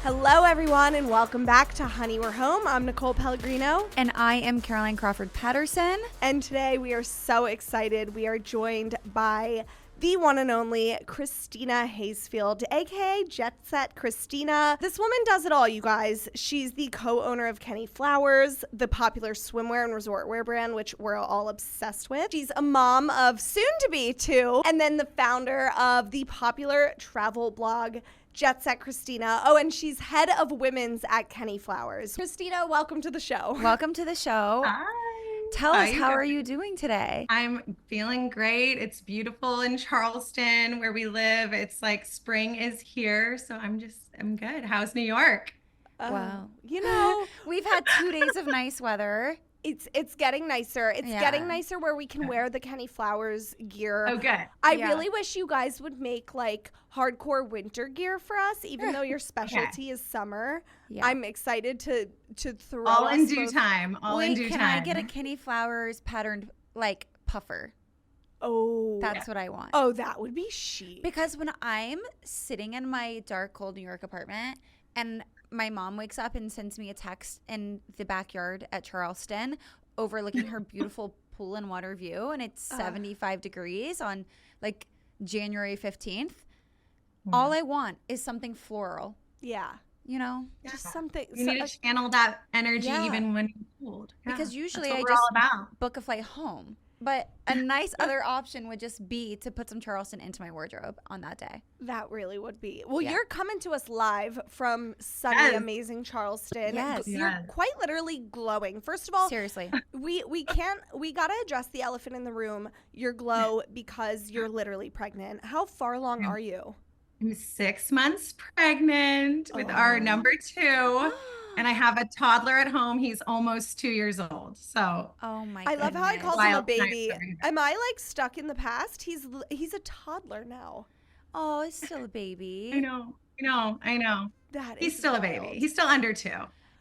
Hello, everyone, and welcome back to Honey, We're Home. I'm Nicole Pellegrino. And I am Caroline Crawford Patterson. And today we are so excited. We are joined by the one and only Christina Haisfield, aka Jet Set Christina. This woman does it all, you guys. She's the co-owner of Kenny Flowers, the popular swimwear and resort wear brand, which we're all obsessed with. She's a mom of soon-to-be two, and then the founder of the popular travel blog, Jet Set Christina. Oh, and she's head of women's at Kenny Flowers. Christina, welcome to the show. Welcome to the show. Hi. Tell us, how are you doing today? I'm feeling great. It's beautiful in Charleston where we live. It's like spring is here, so I'm good. How's New York? Wow. You know, we've had 2 days of nice weather. It's getting nicer. It's getting nicer where we can wear the Kenny Flowers gear. Oh, good. I really wish you guys would make like hardcore winter gear for us, even though your specialty is summer. Yeah. I'm excited to throw all in due time. Can I get a Kenny Flowers patterned like puffer? Oh, that's what I want. Oh, that would be chic. Because when I'm sitting in my dark, cold New York apartment and my mom wakes up and sends me a text in the backyard at Charleston overlooking her beautiful pool and water view, and it's 75 degrees on like January 15th. All I want is something floral. Yeah. You know? Just something. You need to channel that energy even when you're cold. Yeah. Because usually I all just about. book a flight home. But a nice other option would just be to put some Charleston into my wardrobe on that day. That really would be. Well, you're coming to us live from sunny, amazing Charleston. Yes. You're quite literally glowing. First of all, seriously, we gotta address the elephant in the room, your glow, because you're literally pregnant. How far along are you? I'm 6 months pregnant with our number 2. And I have a toddler at home. He's almost 2 years old. So, I love how I call him a baby. Am I like stuck in the past? He's a toddler now. Oh, he's still a baby. I know. He's still wild. A baby. He's still under 2.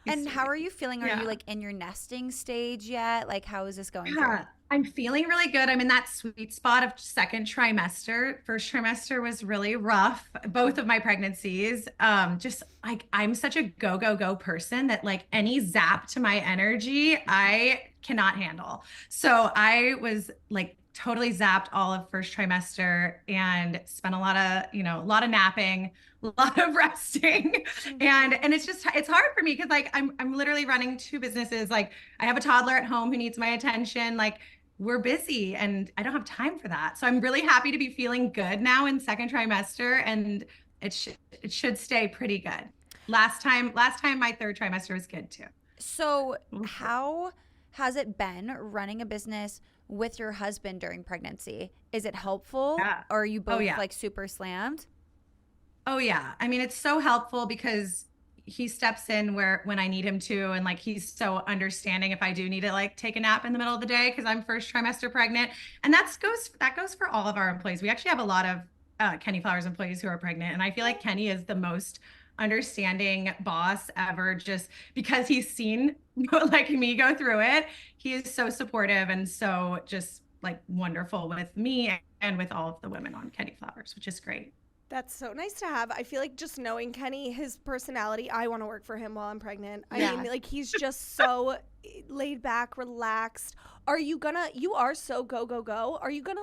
And how are you feeling? Are you like in your nesting stage yet? Like, how is this going? Yeah, I'm feeling really good. I'm in that sweet spot of second trimester. First trimester was really rough. Both of my pregnancies. Just like I'm such a go person that like any zap to my energy, I cannot handle. So I was like totally zapped all of first trimester and spent a lot of napping, a lot of resting. And it's hard for me because like I'm literally running 2 businesses. Like I have a toddler at home who needs my attention. Like we're busy and I don't have time for that. So I'm really happy to be feeling good now in second trimester, and it should stay pretty good. Last time my third trimester was good too. So how has it been running a business with your husband during pregnancy? Is it helpful? Yeah. Or are you both like super slammed? Oh yeah. I mean, it's so helpful because he steps in when I need him to. And like, he's so understanding if I do need to like take a nap in the middle of the day because I'm first trimester pregnant. And that goes for all of our employees. We actually have a lot of Kenny Flowers employees who are pregnant. And I feel like Kenny is the most understanding boss ever, just because he's seen like me go through it. He is so supportive and so just like wonderful with me and with all of the women on Kenny Flowers, which is great. That's so nice to have. I feel like just knowing Kenny, his personality, I want to work for him while I'm pregnant. I mean, like he's just so laid back, relaxed. You are so go. Are you gonna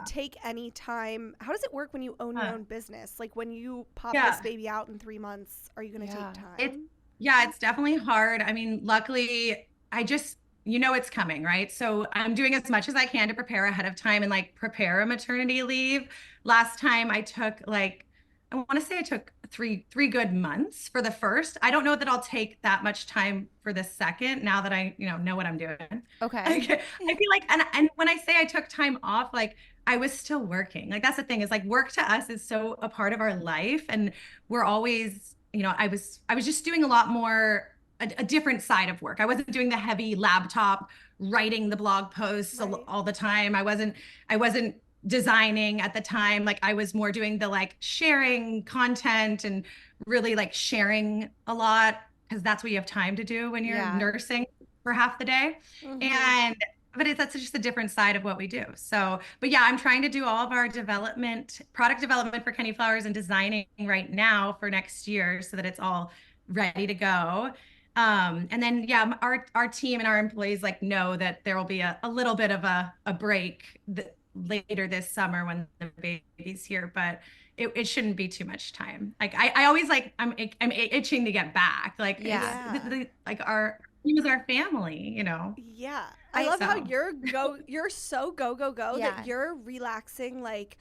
take any time? How does it work when you own your own business? Like when you pop this baby out in 3 months, are you gonna take time? It's definitely hard. I mean, luckily I just, it's coming, right? So I'm doing as much as I can to prepare ahead of time and like prepare a maternity leave. Last time I took I want to say I took three good months for the first. I don't know that I'll take that much time for the second now that I, know what I'm doing. Okay. I feel like, and when I say I took time off, like I was still working. Like that's the thing is like work to us is so a part of our life. And we're always, I was just doing a lot more a different side of work. I wasn't doing the heavy laptop writing the blog posts all the time. I wasn't designing at the time. Like I was more doing the like sharing content and really like sharing a lot because that's what you have time to do when you're nursing for half the day. Mm-hmm. And that's just a different side of what we do. So, but yeah, I'm trying to do all of our product development for Kenny Flowers and designing right now for next year so that it's all ready to go. And then yeah, our team and our employees like know that there will be a little bit of a break later this summer when the baby's here, but it shouldn't be too much time. Like I always like I'm itching to get back. Like like our team is our family, you know. Yeah. I love how you're so go that you're relaxing like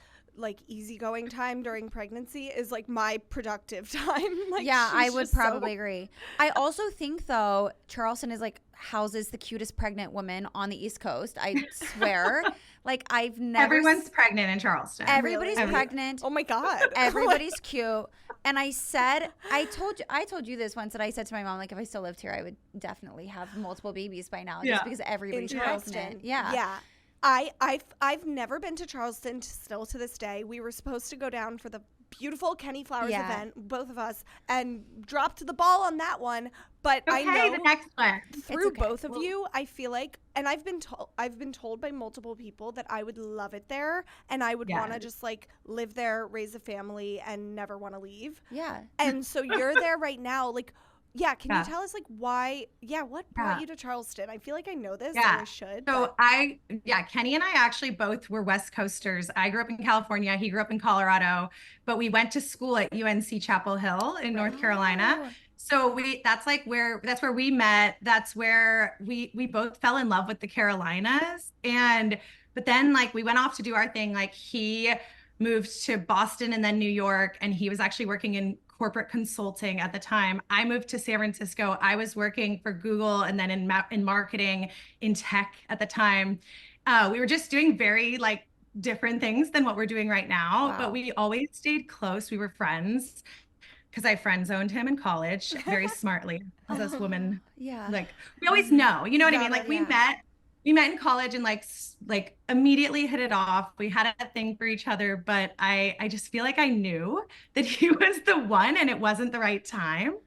easygoing time during pregnancy is like my productive time. Like, yeah, I would probably agree. I also think though Charleston is like houses the cutest pregnant woman on the East Coast. I swear. Like I've never Everyone's pregnant in Charleston. Everybody's pregnant. Oh my God. Everybody's cute. And I told you this once, that I said to my mom, like, if I still lived here, I would definitely have multiple babies by now, just because everybody's pregnant. Yeah. Yeah. I've never been to Charleston still to this day. We were supposed to go down for the beautiful Kenny Flowers event, both of us, and dropped the ball on that one. But I know the next one through both of you, I feel like, and I've been told by multiple people that I would love it there, and I would want to just like live there, raise a family, and never want to leave. Yeah. And so you're there right now, like. Yeah, can you tell us like why? Yeah, what brought you to Charleston? I feel like I know this, and I should. So Kenny and I actually both were West Coasters. I grew up in California. He grew up in Colorado, but we went to school at UNC Chapel Hill in North Carolina. So that's where we met. That's where we both fell in love with the Carolinas. But then like we went off to do our thing. Like he moved to Boston and then New York, and he was actually working in corporate consulting at the time. I moved to San Francisco. I was working for Google and then in marketing, in tech at the time. We were just doing very like different things than what we're doing right now, but we always stayed close. We were friends because I friend zoned him in college very smartly as this woman. Yeah. Like we always know, you know what I mean? Like we met in college and like immediately hit it off. We had a thing for each other, but I just feel like I knew that he was the one and it wasn't the right time.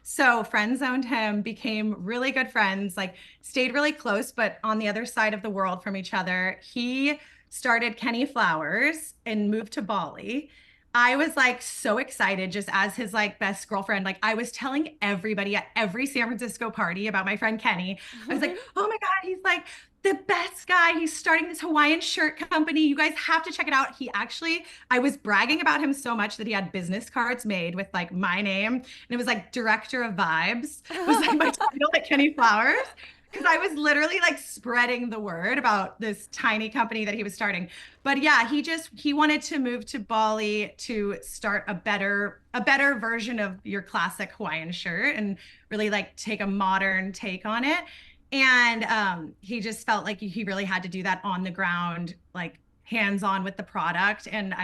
So friend zoned him, became really good friends, like stayed really close, but on the other side of the world from each other. He started Kenny Flowers and moved to Bali. I was like so excited just as his like best girlfriend. Like I was telling everybody at every San Francisco party about my friend Kenny. I was like, oh my God, he's like the best guy. He's starting this Hawaiian shirt company. You guys have to check it out. I was bragging about him so much that he had business cards made with like my name. And it was like Director of Vibes. It was like my title at Kenny Flowers. Because I was literally like spreading the word about this tiny company that he was starting. But yeah, he wanted to move to Bali to start a better version of your classic Hawaiian shirt and really like take a modern take on it. And he just felt like he really had to do that on the ground, like hands-on with the product. And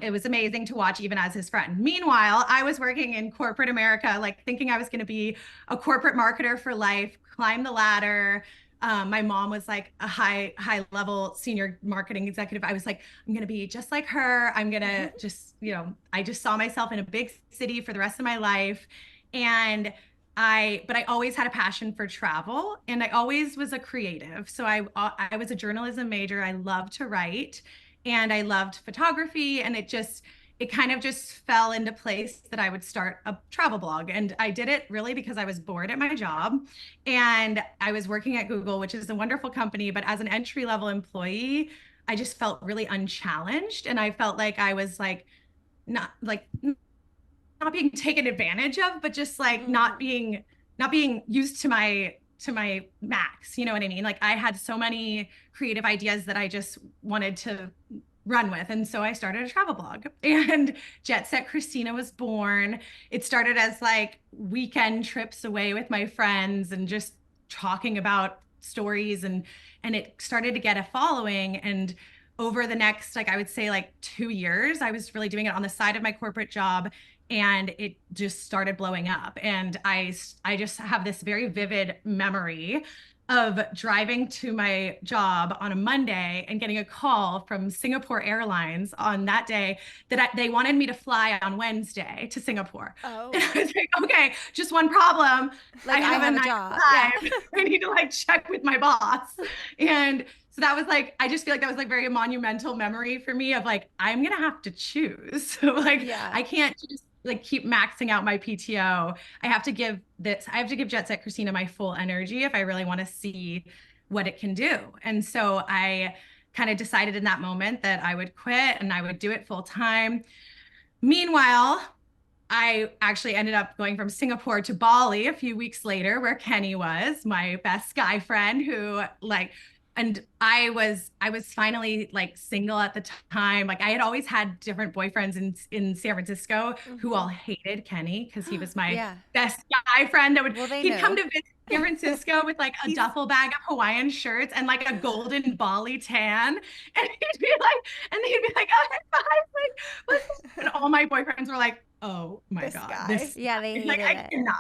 it was amazing to watch even as his friend. Meanwhile, I was working in corporate America, like thinking I was going to be a corporate marketer for life, climb the ladder. My mom was like a high level senior marketing executive. I was like, I'm going to be just like her. I'm going to just, I just saw myself in a big city for the rest of my life. But I always had a passion for travel, and I always was a creative. So I was a journalism major. I loved to write, and I loved photography, and it kind of just fell into place that I would start a travel blog. And I did it really because I was bored at my job, and I was working at Google, which is a wonderful company, but as an entry-level employee, I just felt really unchallenged, and I felt like I was like not being taken advantage of, but just like not being used to my max. You know what I mean? Like I had so many creative ideas that I just wanted to run with. And so I started a travel blog, and Jet Set Christina was born. It started as like weekend trips away with my friends and just talking about stories, and it started to get a following. And over the next, like I would say like 2 years, I was really doing it on the side of my corporate job, and it just started blowing up. And I just have this very vivid memory of driving to my job on a Monday and getting a call from Singapore Airlines on that day that they wanted me to fly on Wednesday to Singapore. Oh. And I was like, okay, just one problem. Like, I have a 9 to job. 5. I need to like check with my boss. And so that was like, I just feel like that was like very monumental memory for me of like, I'm going to have to choose. So like, I can't just like keep maxing out my PTO. I have to give Jet Set Christina my full energy if I really want to see what it can do. And so I kind of decided in that moment that I would quit and I would do it full time. Meanwhile, I actually ended up going from Singapore to Bali a few weeks later, where Kenny was, my best guy friend, who like, and I was finally like single at the time. Like I had always had different boyfriends in San Francisco who all hated Kenny because he was my best guy friend that would he'd come to visit San Francisco with like a duffel bag of Hawaiian shirts and like a golden Bali tan. And he'd be like, oh, bye. Like, and all my boyfriends were like, oh my God. Guy. They hated like, it. I cannot.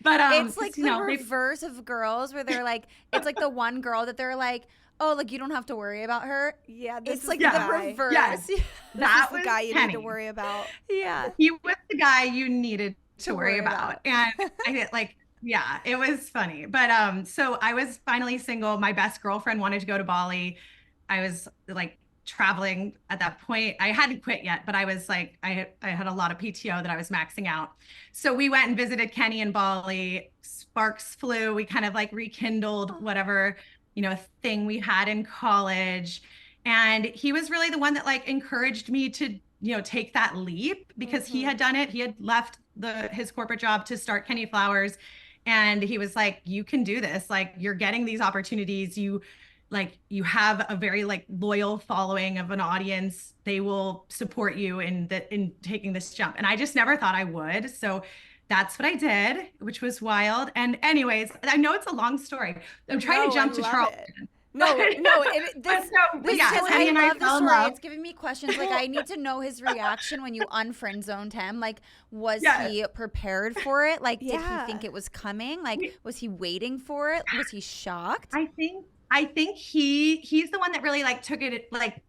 But it's like the reverse of girls where they're like, it's like the one girl that they're like, oh, like you don't have to worry about her. Yeah, it's like the reverse. Yes. That was the guy you need to worry about. Yeah. He was the guy you needed to worry about. And I like, yeah, it was funny. But so I was finally single. My best girlfriend wanted to go to Bali. I was like traveling at that point. I hadn't quit yet, but I was like, I had a lot of PTO that I was maxing out. So we went and visited Kenny in Bali. Sparks flew. We kind of like rekindled whatever, thing we had in college. And he was really the one that like encouraged me to, take that leap because he had done it. He had left his corporate job to start Kenny Flowers. And he was like, you can do this. Like you're getting these opportunities. You have a very like loyal following of an audience. They will support you in taking this jump. And I just never thought I would. So that's what I did, which was wild. And anyways, I know it's a long story. I'm trying to jump to Charleston. I love the story. It's giving me questions. Like I need to know his reaction when you unfriend zoned him. Like, was he prepared for it? Like, did he think it was coming? Like, was he waiting for it? Was he shocked? I think he's the one that really like took it like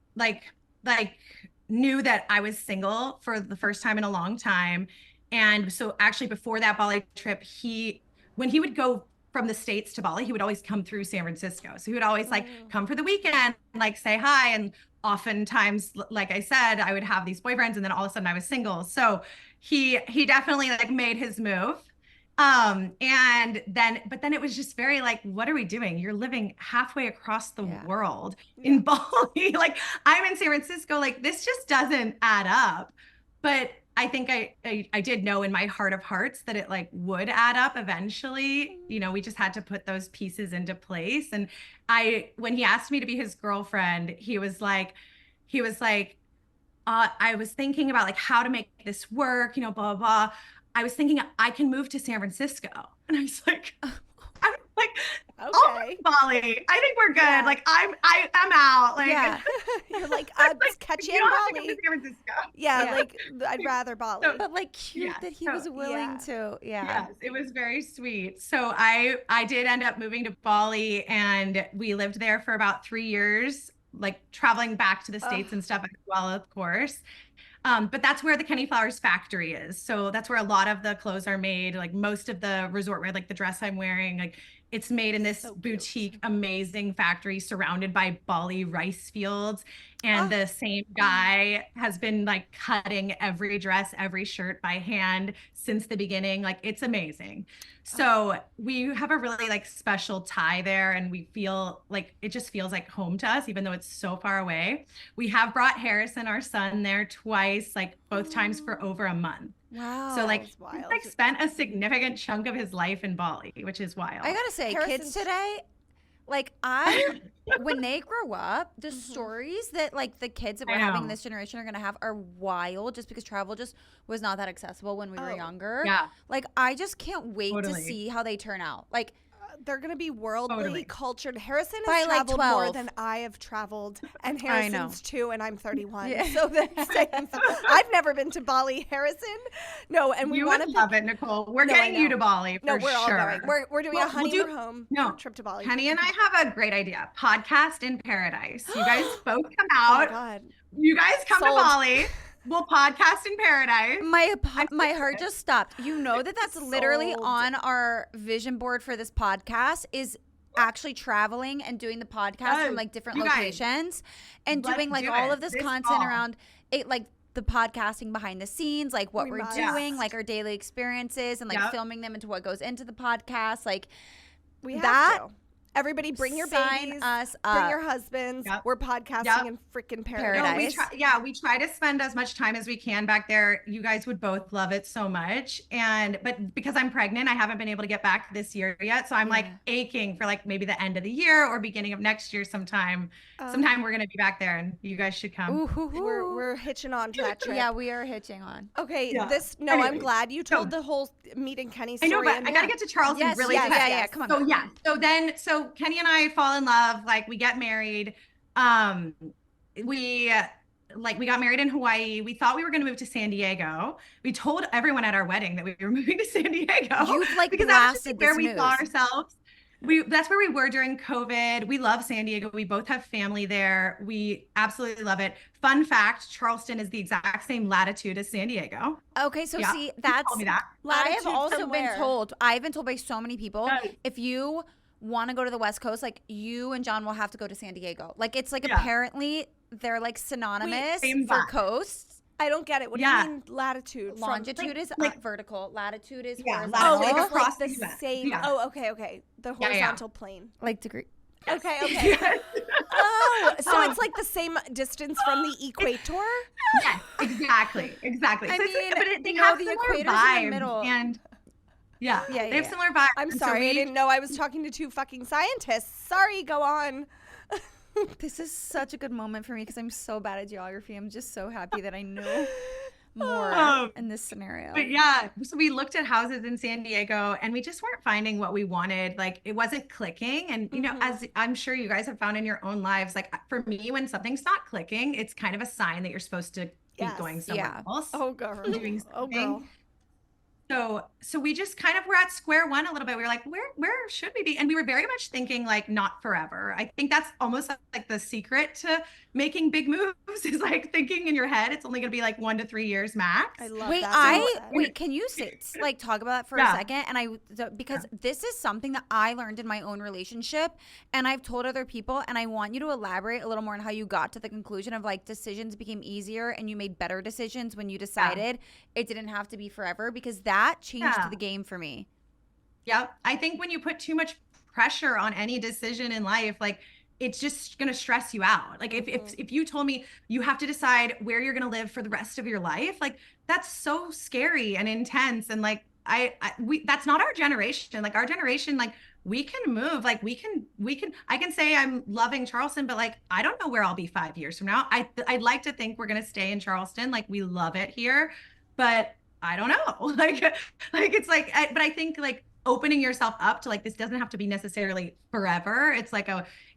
knew that I was single for the first time in a long time. And so actually before that Bali trip, when he would go from the States to Bali, he would always come through San Francisco. So he would always like come for the weekend, like say hi. And oftentimes, like I said, I would have these boyfriends and then all of a sudden I was single. So he definitely like made his move. But then it was just very like, what are we doing? You're living halfway across the world in Bali. Like I'm in San Francisco, like this just doesn't add up. But I think I did know in my heart of hearts that it like would add up eventually. We just had to put those pieces into place. And when he asked me to be his girlfriend, he was like, I was thinking about like how to make this work, blah, blah, blah. I was thinking I can move to San Francisco. And I was like, okay, oh, Bali, I think we're good. Yeah. Like I'm out. Like you're like, I'll just catch you in Bali. San Francisco. Yeah, like I'd rather Bali. But like cute that he was willing to. Yes, it was very sweet. So I did end up moving to Bali and we lived there for about 3 years, like traveling back to the States and stuff as well, of course. But that's where the Kenny Flowers factory is. So that's where a lot of the clothes are made. Like most of the resort wear, like the dress I'm wearing, like it's made in this boutique, amazing factory surrounded by Bali rice fields. And the same guy has been like cutting every dress, every shirt by hand since the beginning. Like it's amazing. So we have a really like special tie there and we feel like it just feels like home to us, even though it's so far away. We have brought Harrison, our son, there twice, like both times for over a month. Wow. So like he's like spent a significant chunk of his life in Bali, which is wild. I gotta say, kids today, like when they grow up, the stories that like the kids that we're having this generation are gonna have are wild, just because travel just was not that accessible when we were younger. Yeah. Like I just can't wait to see how they turn out. Like They're going to be worldly, cultured. Harrison By has like traveled more 12. than I have traveled, and I know. Harrison's 2, and I'm 31. Yeah. So that's saying something. I've never been to Bali, Harrison. No, and we You want would to love it, Nicole. We're No, I getting you know. to Bali for No, we're all sure. going. We're doing a honeymoon home trip to Bali. Kenny and I have a great idea. Podcast in paradise. You guys both come Oh my out. God. You guys come Sold. to Bali. We'll podcast in paradise. My heart just stopped. You know that's literally Sold. on our vision board for this podcast is actually traveling and doing the podcast from like different You guys, locations and let's doing like do all it of this this content fall. around it, like the podcasting behind the scenes, like what We we're must. doing, like our daily experiences and like Yep. filming them into what goes into the podcast. Like We have that. to. Everybody bring your Sign babies. us Bring up. your husbands. Yep. We're podcasting Yep. in freaking Paradise. paradise. No, we try to spend as much time as we can back there. You guys would both love it so much. But because I'm pregnant, I haven't been able to get back this year yet. So I'm like aching for like maybe the end of the year or beginning of next year sometime. Sometime we're going to be back there and you guys should come. We're hitching on to that trip. Yeah, we are hitching on. Okay, Yeah. I'm Anyways, glad you told the whole meet and Kenny I story. know, but and I got to get to Charleston Yes, really yeah, quick. yeah, come on. So Kenny and I fall in love, like we get married. We got married in Hawaii. We thought we were going to move to San Diego. We told everyone at our wedding that we were moving to San Diego. You've like because that was just blasted where this we news. saw ourselves. That's where we were during COVID. We love San Diego. We both have family there. We absolutely love it. Fun fact, Charleston is the exact same latitude as San Diego. Okay, so Yeah. see, You that's told me that. I have Latitude also from been where? told. I've been told by so many people, Right. if you want to go to the West Coast, like you and John will have to go to San Diego. Like it's like Yeah. apparently they're like synonymous same for vibe. coasts. I don't get it. What Yeah. do you mean latitude? Longitude is like- vertical, latitude is Yeah, horizontal. Oh, Like it's across like the the US. same. Yeah. Oh, okay. The Yeah. horizontal plane. like degree. Okay. Oh, so it's like the same distance from the equator? Yes, exactly. I So mean, they you know, have the similar equator's in the vibes, middle. and yeah, Yeah, they have yeah. similar vibes. I'm And so sorry. I we- didn't know I was talking to two fucking scientists. Sorry, go on. This is such a good moment for me because I'm so bad at geography. I'm just so happy that I know more in this scenario. But yeah, so we looked at houses in San Diego and we just weren't finding what we wanted. Like it wasn't clicking. And, you know, as I'm sure you guys have found in your own lives, like for me, when something's not clicking, it's kind of a sign that you're supposed to be Yes. going somewhere else. Oh, girl. Doing Oh, something. girl. So we just kind of were at square one a little bit. We were like, where should we be? And we were very much thinking like not forever. I think that's almost like the secret to making big moves is like thinking in your head it's only going to be like 1 to 3 years max. I love Wait, that. wait. Can you like talk about that for a second? And because this is something that I learned in my own relationship, and I've told other people, and I want you to elaborate a little more on how you got to the conclusion of like decisions became easier and you made better decisions when you decided it didn't have to be forever, because that changed the game for me. Yep. I think when you put too much pressure on any decision in life, like it's just going to stress you out. Like if you told me you have to decide where you're going to live for the rest of your life, like that's so scary and intense. And like, that's not our generation. Like our generation, like we can move, like I can say I'm loving Charleston, but like, I don't know where I'll be 5 years from now. I'd like to think we're going to stay in Charleston. Like we love it here, but I don't know. Like it's like, but I think like opening yourself up to like, this doesn't have to be necessarily forever. It's like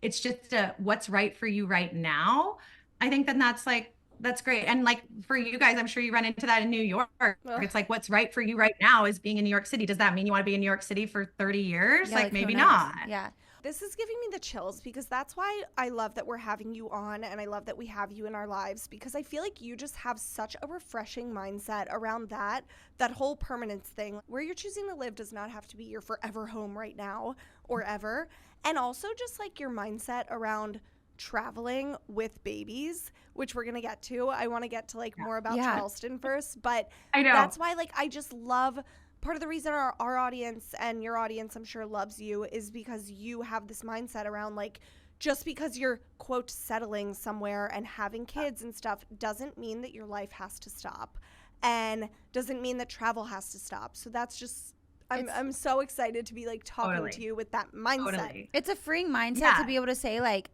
it's just what's right for you right now. I think that's great. And like for you guys, I'm sure you run into that in New York. It's like, what's right for you right now is being in New York City. Does that mean you want to be in New York City for 30 years? Yeah, like who maybe knows? not. Yeah. This is giving me the chills because that's why I love that we're having you on, and I love that we have you in our lives, because I feel like you just have such a refreshing mindset around that whole permanence thing. Where you're choosing to live does not have to be your forever home right now or ever. And also just like your mindset around traveling with babies, which we're going to get to. I want to get to like more about Charleston first, but I know. that's why like I just love part of the reason our audience and your audience, I'm sure, loves you is because you have this mindset around like, just because you're quote settling somewhere and having kids and stuff doesn't mean that your life has to stop, and doesn't mean that travel has to stop. So that's just I'm so excited to be like talking to you with that mindset. Totally. It's a freeing mindset to be able to say like,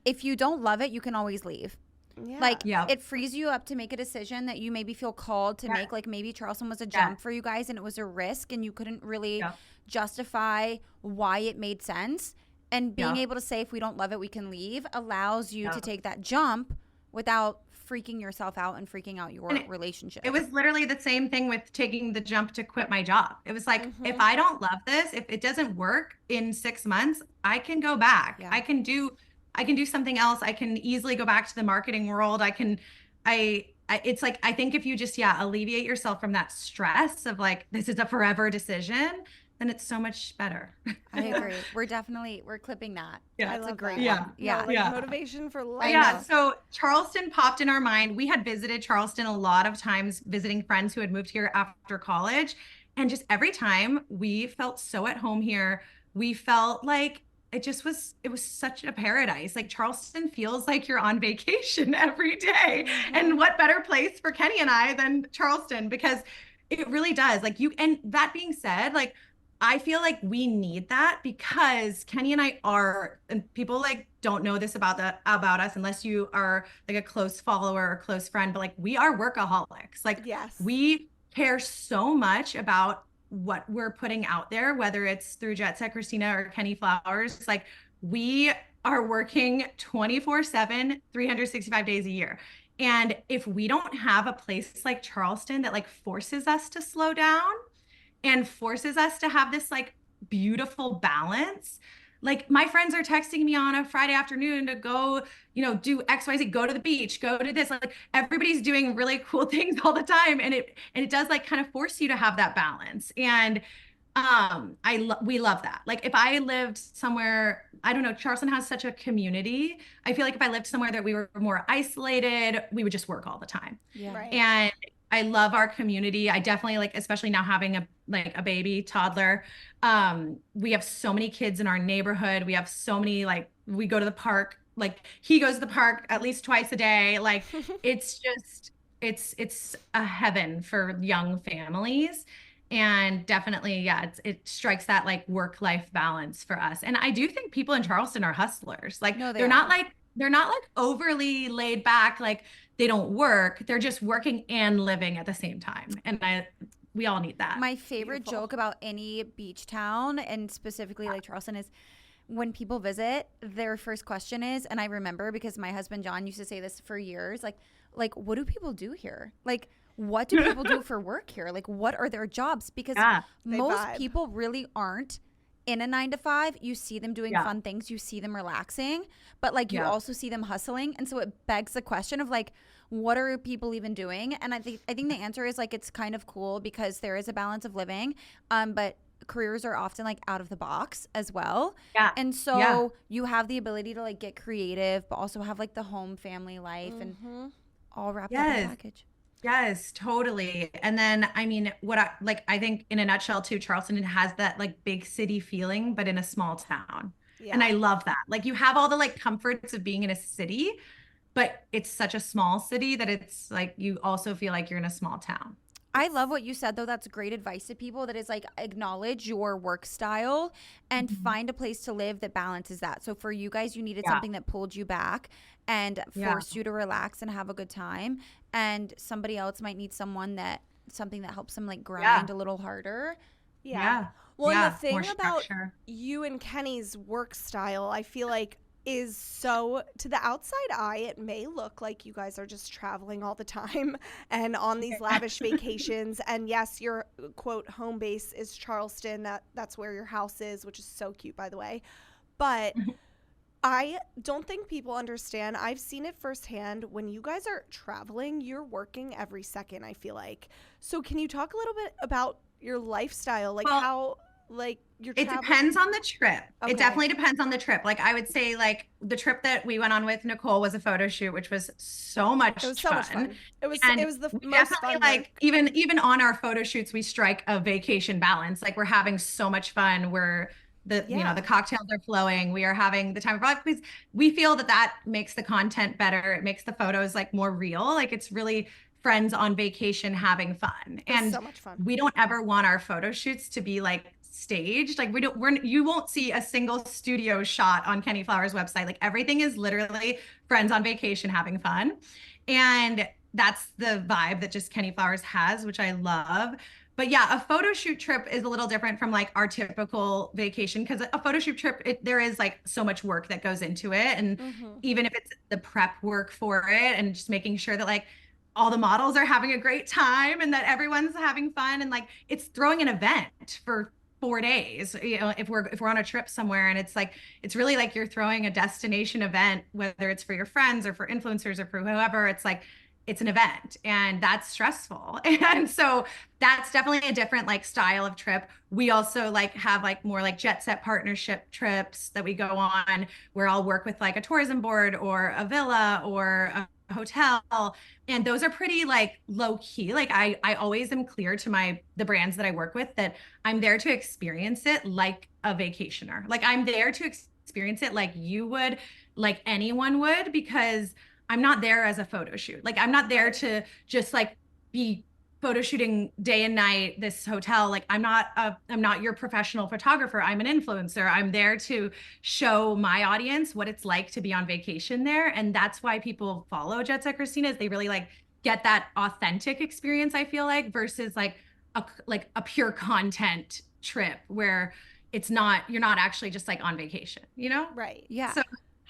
if you don't love it, you can always leave. Yeah. Like Yeah. it frees you up to make a decision that you maybe feel called to make. Like maybe Charleston was a jump for you guys and it was a risk and you couldn't really justify why it made sense. And being able to say, if we don't love it, we can leave, allows you to take that jump without freaking yourself out and freaking out your relationship. It was literally the same thing with taking the jump to quit my job. It was like, if I don't love this, if it doesn't work in 6 months, I can go back. Yeah. I can do something else. I can easily go back to the marketing world. It's like, I think if you just, alleviate yourself from that stress of like, this is a forever decision, then it's so much better. I agree. We're clipping that. Yeah. That's a great that. one. Yeah. Like motivation for life. Yeah. So Charleston popped in our mind. We had visited Charleston a lot of times, visiting friends who had moved here after college. And just every time we felt so at home here, we felt like it was such a paradise. Like Charleston feels like you're on vacation every day. And what better place for Kenny and I than Charleston? Because it really does. Like and that being said, like, I feel like we need that because Kenny and I are, and people like don't know this about us unless you are like a close follower or close friend, but like we are workaholics. Like we care so much about what we're putting out there, whether it's through Jet Set Christina or Kenny Flowers. Like we are working 24/7, 365 days a year. And if we don't have a place like Charleston that like forces us to slow down and forces us to have this like beautiful balance. Like my friends are texting me on a Friday afternoon to go, do XYZ, go to the beach, go to this. Like everybody's doing really cool things all the time. And it does like kind of force you to have that balance. And we love that. Like if I lived somewhere, I don't know, Charleston has such a community. I feel like if I lived somewhere that we were more isolated, we would just work all the time. Yeah. Right. And I love our community. I definitely like, especially now having a baby toddler. We have so many kids in our neighborhood. We have so many, like, we go to the park, like he goes to the park at least twice a day. Like it's just, it's a heaven for young families. And definitely, it strikes that like work-life balance for us. And I do think people in Charleston are hustlers. Like they're not like overly laid back. Like they don't work. They're just working and living at the same time. And we all need that. My favorite joke about any beach town, and specifically like Charleston, is when people visit, their first question is, and I remember because my husband John used to say this for years, like what do people do here? Like what do people do for work here? Like what are their jobs? Because most people really aren't in a 9-to-5. You see them doing fun things, you see them relaxing, but like you also see them hustling. And so it begs the question of like, what are people even doing? And I think the answer is like, it's kind of cool because there is a balance of living, but careers are often like out of the box as well. And so you have the ability to like get creative, but also have like the home family life and all wrapped up in a package. Yes, totally. And then, I mean, I think in a nutshell too, Charleston has that like big city feeling, but in a small town. Yeah. And I love that. Like you have all the like comforts of being in a city, but it's such a small city that it's like, you also feel like you're in a small town. I love what you said, though. That's great advice to people. That is like, acknowledge your work style and find a place to live that balances that. So for you guys, you needed something that pulled you back and forced you to relax and have a good time. And somebody else might need something that helps them like grind a little harder. Well, and the thing about you and Kenny's work style, I feel like, is so, to the outside eye, it may look like you guys are just traveling all the time and on these lavish vacations. And yes, your quote home base is Charleston. That's where your house is, which is so cute, by the way. But I don't think people understand. I've seen it firsthand. When you guys are traveling, you're working every second, I feel like. So can you talk a little bit about your lifestyle? Like how, like, you're traveling? It depends on the trip. Okay. It definitely depends on the trip. Like I would say like the trip that we went on with Nicole was a photo shoot, which was so much fun. So much fun. It was the most fun. Like even on our photo shoots, we strike a vacation balance. Like we're having so much fun. The cocktails are flowing. We are having the time of our life because we feel that makes the content better. It makes the photos like more real. Like it's really friends on vacation having fun. And so much fun. We don't ever want our photo shoots to be like staged. Like you won't see a single studio shot on Kenny Flower's website. Like everything is literally friends on vacation having fun. And that's the vibe that just Kenny Flowers has, which I love. But yeah, a photo shoot trip is a little different from like our typical vacation, because a photo shoot trip, there is like so much work that goes into it. And even if it's the prep work for it and just making sure that like all the models are having a great time and that everyone's having fun, and like it's throwing an event for 4 days, you know, if we're on a trip somewhere, and it's like it's really like you're throwing a destination event, whether it's for your friends or for influencers or for whoever. It's like it's an event, and that's stressful. And so that's definitely a different like style of trip. We also like have like more like jet set partnership trips that we go on, where I'll work with like a tourism board or a villa or a hotel, and those are pretty like low key. Like I always am clear to the brands that I work with that I'm there to experience it like a vacationer. Like I'm there to experience it like you would, like anyone would, because I'm not there as a photo shoot. Like I'm not there to just like be photo shooting day and night this hotel. Like I'm not your professional photographer. I'm an influencer. I'm there to show my audience what it's like to be on vacation there. And that's why people follow Jet Set Christina, is they really like get that authentic experience, I feel like, versus like a pure content trip where you're not actually just like on vacation, you know? Right. Yeah. So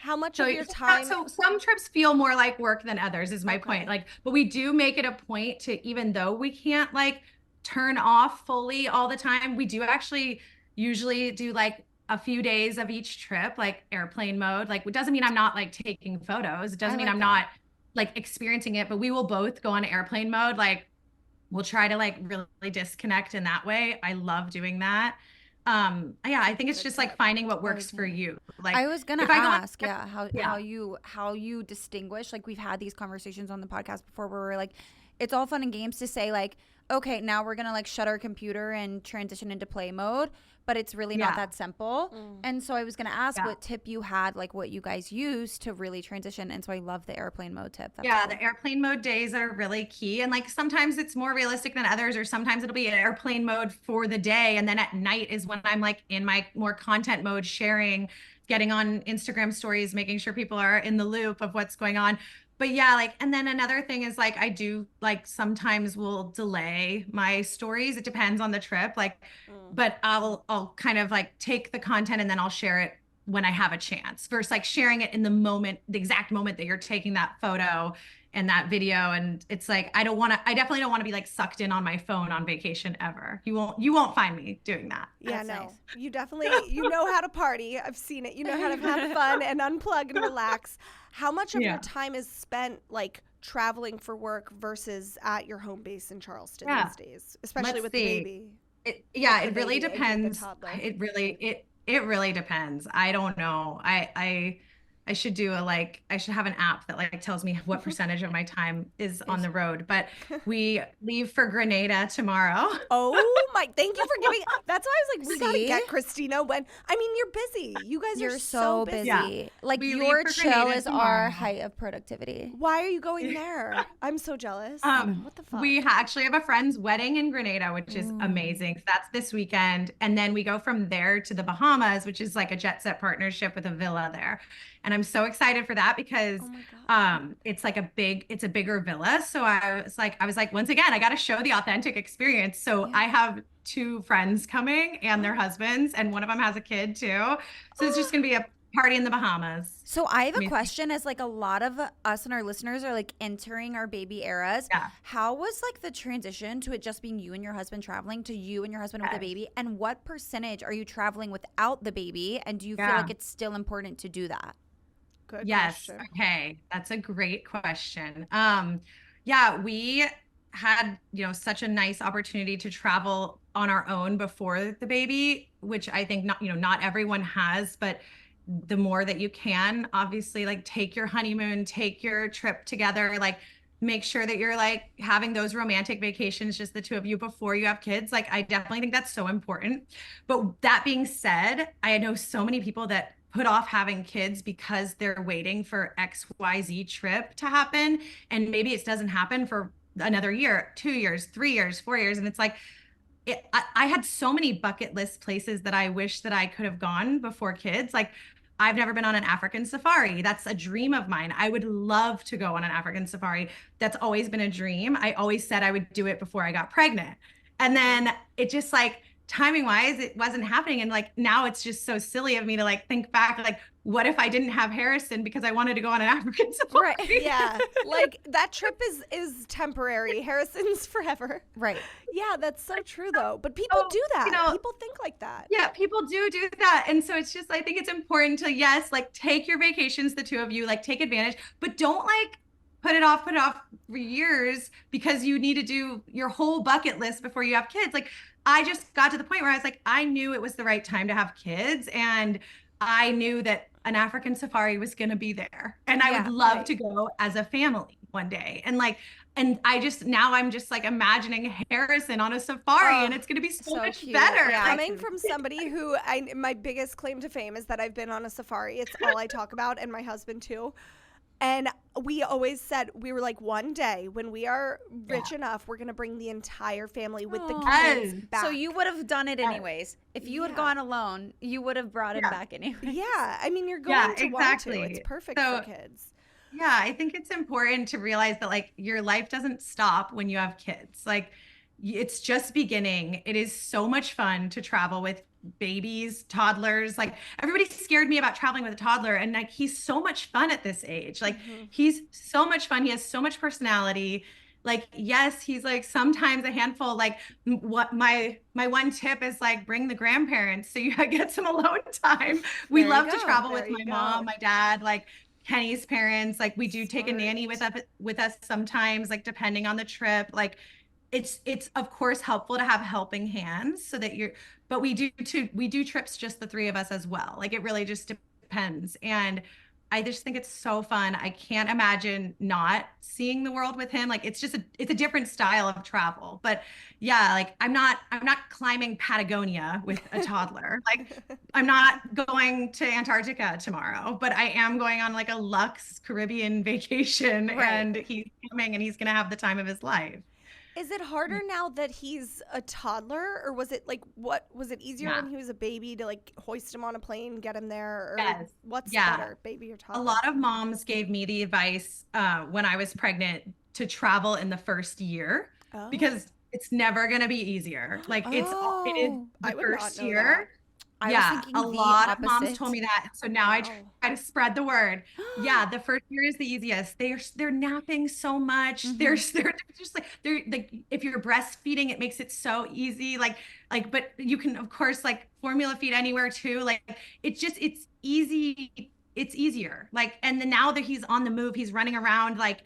how much of your time? So some trips feel more like work than others, is my point. Like, but we do make it a point to, even though we can't like turn off fully all the time, we do actually usually do like a few days of each trip, like airplane mode. Like it doesn't mean I'm not like taking photos. It doesn't mean I'm not like experiencing it, but we will both go on airplane mode. Like we'll try to like really disconnect in that way. I love doing that. Yeah, I think it's just like finding what works for you. Like I was gonna ask, how you distinguish. Like we've had these conversations on the podcast before where we're like, it's all fun and games to say like, okay, now we're gonna like shut our computer and transition into play mode, but it's really not that simple. And so I was gonna ask what tip you had, like what you guys use to really transition. And so I love the airplane mode tip. That's cool. The airplane mode days are really key. And like sometimes it's more realistic than others, or sometimes it'll be an airplane mode for the day. And then at night is when I'm like in my more content mode, sharing, getting on Instagram stories, making sure people are in the loop of what's going on. But yeah, like, and then another thing is like, I do like sometimes will delay my stories. It depends on the trip. Like, but I'll kind of like take the content and then I'll share it when I have a chance, versus like sharing it in the exact moment that you're taking that photo and that video. And it's like, I definitely don't want to be like sucked in on my phone on vacation ever. You won't find me doing that. Yeah, That's no, nice. You definitely, you know how to party. I've seen it. You know how to have fun and unplug and relax. How much of your time is spent like traveling for work versus at your home base in Charleston these days, especially with the baby? It really depends. It really depends. I don't know. I should I should have an app that like tells me what percentage of my time is on the road. But we leave for Grenada tomorrow. Oh my, thank you for giving. That's why I was like, we gotta get Christina you're busy. You guys are so busy. Yeah. Like your chill is our height of productivity. Why are you going there? I'm so jealous. What the fuck? We actually have a friend's wedding in Grenada, which is amazing. So that's this weekend. And then we go from there to the Bahamas, which is like a jet set partnership with a villa there. And I'm so excited for that because it's like it's a bigger villa. So I was like, once again, I got to show the authentic experience. So I have 2 friends coming and their husbands, and one of them has a kid too. So it's just going to be a party in the Bahamas. So I have a question, as like a lot of us and our listeners are like entering our baby eras. Yeah. How was like the transition to it just being you and your husband traveling to you and your husband with the baby? And what percentage are you traveling without the baby? And do you feel like it's still important to do that? Good question. Okay. That's a great question. We had, such a nice opportunity to travel on our own before the baby, which I think not everyone has, but the more that you can, obviously, like take your honeymoon, take your trip together, like make sure that you're like having those romantic vacations, just the 2 of you before you have kids. Like, I definitely think that's so important. But that being said, I know so many people that put off having kids because they're waiting for XYZ trip to happen. And maybe it doesn't happen for another year, 2 years, 3 years, 4 years. And it's like, I had so many bucket list places that I wish that I could have gone before kids. Like, I've never been on an African safari. That's a dream of mine. I would love to go on an African safari. That's always been a dream. I always said I would do it before I got pregnant. And then it just like timing wise, it wasn't happening. And like now it's just so silly of me to like think back, like, what if I didn't have Harrison because I wanted to go on an African safari? Right. Yeah. Like that trip is temporary. Harrison's forever. Right. Yeah, that's so true though. But people do that. You know, people think like that. Yeah, people do that. And so it's just, I think it's important to, yes, like take your vacations, the two of you, like take advantage, but don't like put it off for years because you need to do your whole bucket list before you have kids. Like I just got to the point where I was like, I knew it was the right time to have kids. And I knew that an African safari was going to be there. And I would love to go as a family one day. And like, and now I'm just like imagining Harrison on a safari and it's going to be so much cute. better. Yeah. Coming from somebody who my biggest claim to fame is that I've been on a safari. It's all I talk about, and my husband too. And we always said, we were like, one day when we are rich enough, we're going to bring the entire family with the kids back. So you would have done it anyways. If you had gone alone, you would have brought him back anyway. Yeah. I mean, you're going to want to. It's perfect for kids. Yeah, I think it's important to realize that like your life doesn't stop when you have kids. Like it's just beginning. It is so much fun to travel with babies, toddlers. Like everybody scared me about traveling with a toddler, and like he's so much fun at this age. Like he's so much fun. He has so much personality. Like yes, he's like sometimes a handful. Like what my one tip is like bring the grandparents so you get some alone time. We love to travel with my mom, my dad, like Kenny's parents. Like we do take a nanny with us sometimes, like depending on the trip. Like it's of course helpful to have helping hands so that but we do trips just the three of us as well. Like it really just depends. And I just think it's so fun. I can't imagine not seeing the world with him. Like it's a different style of travel. But yeah, like I'm not climbing Patagonia with a toddler. Like I'm not going to Antarctica tomorrow, but I am going on like a luxe Caribbean vacation and he's coming and he's going to have the time of his life. Is it harder now that he's a toddler, or was it like was it easier when he was a baby to like hoist him on a plane, get him there? Or what's better, baby or toddler? A lot of moms gave me the advice when I was pregnant to travel in the first year because it's never going to be easier. Like it is the first year. A lot of moms told me that. So now I try to spread the word. Yeah, the first year is the easiest. They're napping so much. They're just like if you're breastfeeding, it makes it so easy. Like but you can of course like formula feed anywhere too. Like it's easy. It's easier. Like and then now that he's on the move, he's running around like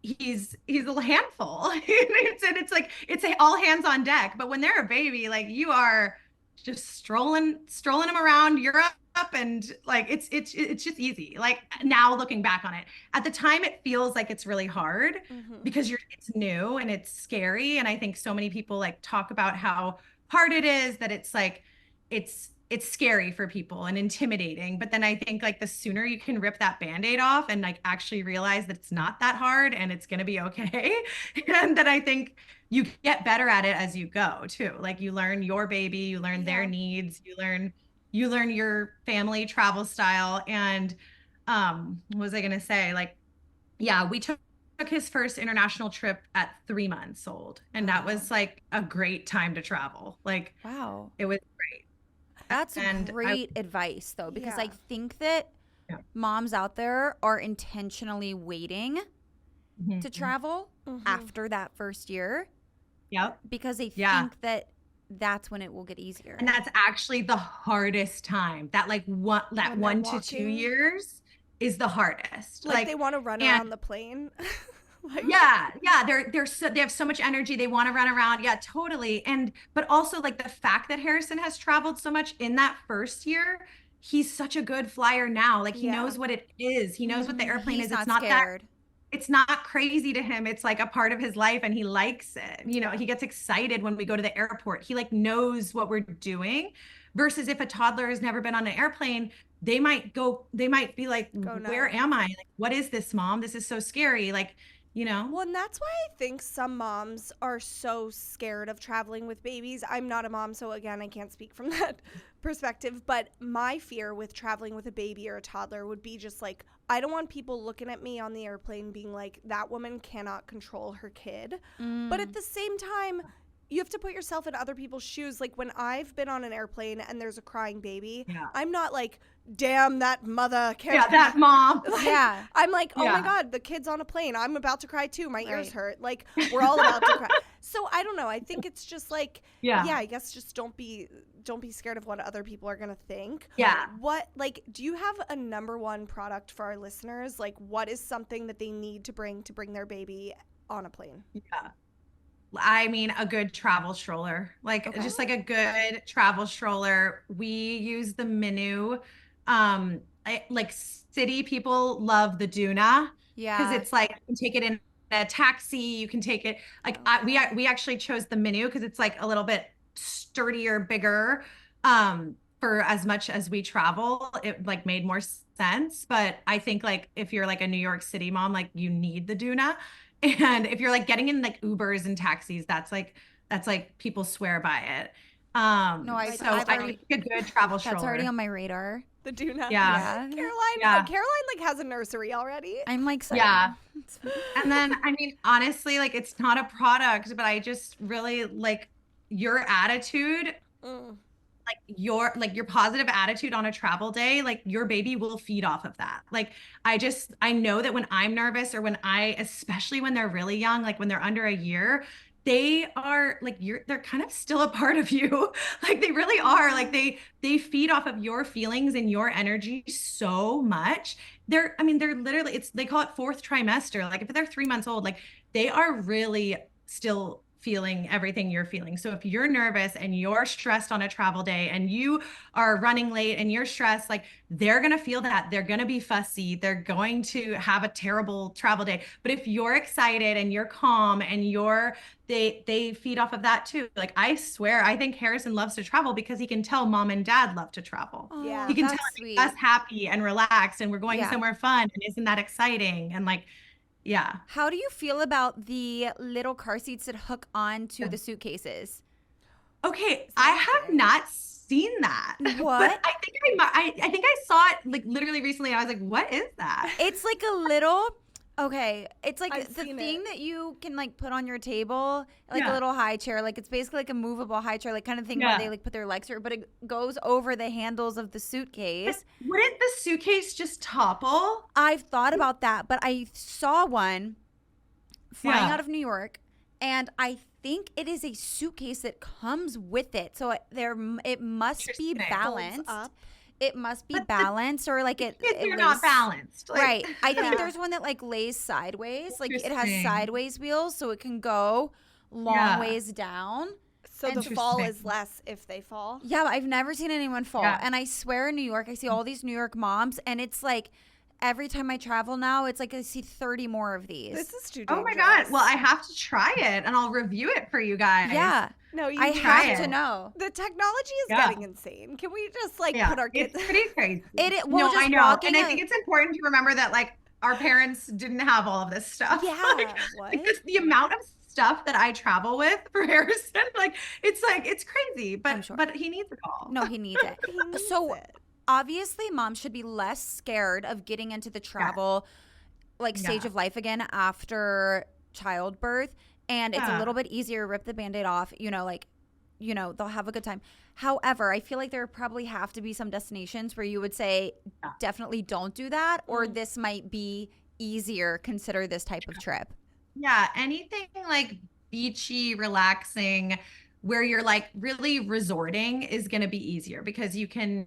he's a little handful. it's like it's all hands on deck. But when they're a baby, like you are just strolling them around Europe and like it's just easy. Like now looking back on it, at the time it feels like it's really hard because it's new and it's scary. And I think so many people like talk about how hard it is, that it's like it's scary for people and intimidating. But then I think like the sooner you can rip that Band-Aid off and like actually realize that it's not that hard and it's going to be okay. And then I think you get better at it as you go too. Like you learn your baby, you learn their needs, you learn your family travel style. And what was I going to say? Like, yeah, we took his first international trip at 3 months old. And that was like a great time to travel. Like, wow, it was great. That's great advice though, because I think that moms out there are intentionally waiting to travel after that first year. Yep. Because they think that that's when it will get easier. And that's actually the hardest time. That like 1 to 2 years is the hardest. Like they want to run around the plane. Like, they have so much energy. They want to run around. Yeah, totally. But also like the fact that Harrison has traveled so much in that first year, he's such a good flyer now. Like he knows what it is. He knows what the airplane is. It's not scared. It's not crazy to him. It's like a part of his life and he likes it. You know, he gets excited when we go to the airport. He like knows what we're doing versus if a toddler has never been on an airplane, they might be like, where am I? Like, what is this, mom? This is so scary. Like, you know? Well, and that's why I think some moms are so scared of traveling with babies. I'm not a mom, so again, I can't speak from that perspective. But my fear with traveling with a baby or a toddler would be just like, I don't want people looking at me on the airplane being like, that woman cannot control her kid. But at the same time, you have to put yourself in other people's shoes. Like when I've been on an airplane and there's a crying baby, I'm not like, damn, that mother can't. Yeah, that mom. Like, I'm like, oh my God, the kid's on a plane. I'm about to cry too. My ears hurt. Like we're all about to cry. So I don't know. I think it's just like, I guess just don't be scared of what other people are going to think. Yeah. What, like, do you have a number one product for our listeners? Like what is something that they need to bring their baby on a plane? Yeah. I mean, a good travel stroller, like just like a good travel stroller. We use the Minu. Like city people love the Doona. Because it's like, you can take it in a taxi. You can take it like, we actually chose the Minu because it's like a little bit sturdier, bigger. For as much as we travel, it like made more sense. But I think like if you're like a New York City mom, like you need the Doona. And if you're like getting in like Ubers and taxis, that's like people swear by it. I think a good travel stroller. That's already on my radar. The Doona. Yeah. Caroline like has a nursery already. I'm like, yeah. And then, I mean, honestly, like it's not a product, but I just really like your attitude. Like your positive attitude on a travel day, like your baby will feed off of that. Like I know that when I'm nervous or especially when they're really young, like when they're under a year, they are like they're kind of still a part of you. Like they really are. Like they feed off of your feelings and your energy so much. They're literally, they call it fourth trimester. Like if they're 3 months old, like they are really still feeling everything you're feeling. So if you're nervous and you're stressed on a travel day and you are running late and you're stressed, like they're going to feel that. They're going to be fussy. They're going to have a terrible travel day. But if you're excited and you're calm and they feed off of that too. Like I swear, I think Harrison loves to travel because he can tell mom and dad love to travel. Yeah. He can tell us happy and relaxed and we're going somewhere fun. And isn't that exciting? And like, yeah. How do you feel about the little car seats that hook onto the suitcases? Okay, I have not seen that. What? But I think I saw it like literally recently. I was like, what is that? It's like a little. Okay, it's like I've the seen thing it. that you can like put on your table, like a little high chair. Like it's basically like a movable high chair, like kind of thing where they like put their legs through, but it goes over the handles of the suitcase. But wouldn't the suitcase just topple? I've thought about that, but I saw one flying out of New York, and I think it is a suitcase that comes with it. So it must be balanced. It must be balanced, or like they're not balanced. Like, right. I think there's one that like lays sideways. Like it has sideways wheels so it can go long ways down. So the fall is less if they fall. Yeah, but I've never seen anyone fall. Yeah. And I swear in New York, I see all these New York moms, and it's like every time I travel now, it's like I see 30 more of these. This is too dangerous. Oh my God. Well, I have to try it and I'll review it for you guys. Yeah. No, I have to it. know. The technology is getting insane. Can we just like put our kids? It's pretty crazy. Well, I know. And I think it's important to remember that like our parents didn't have all of this stuff. Yeah. Like, because the amount of stuff that I travel with for Harrison, like it's crazy. But he needs it all. No, he needs it. Obviously, mom should be less scared of getting into the travel stage of life again after childbirth. And it's a little bit easier to rip the Band-Aid off, they'll have a good time. However, I feel like there probably have to be some destinations where you would say, definitely don't do that, or this might be easier, consider this type of trip. Yeah, anything like beachy, relaxing, where you're like really resorting is going to be easier because you can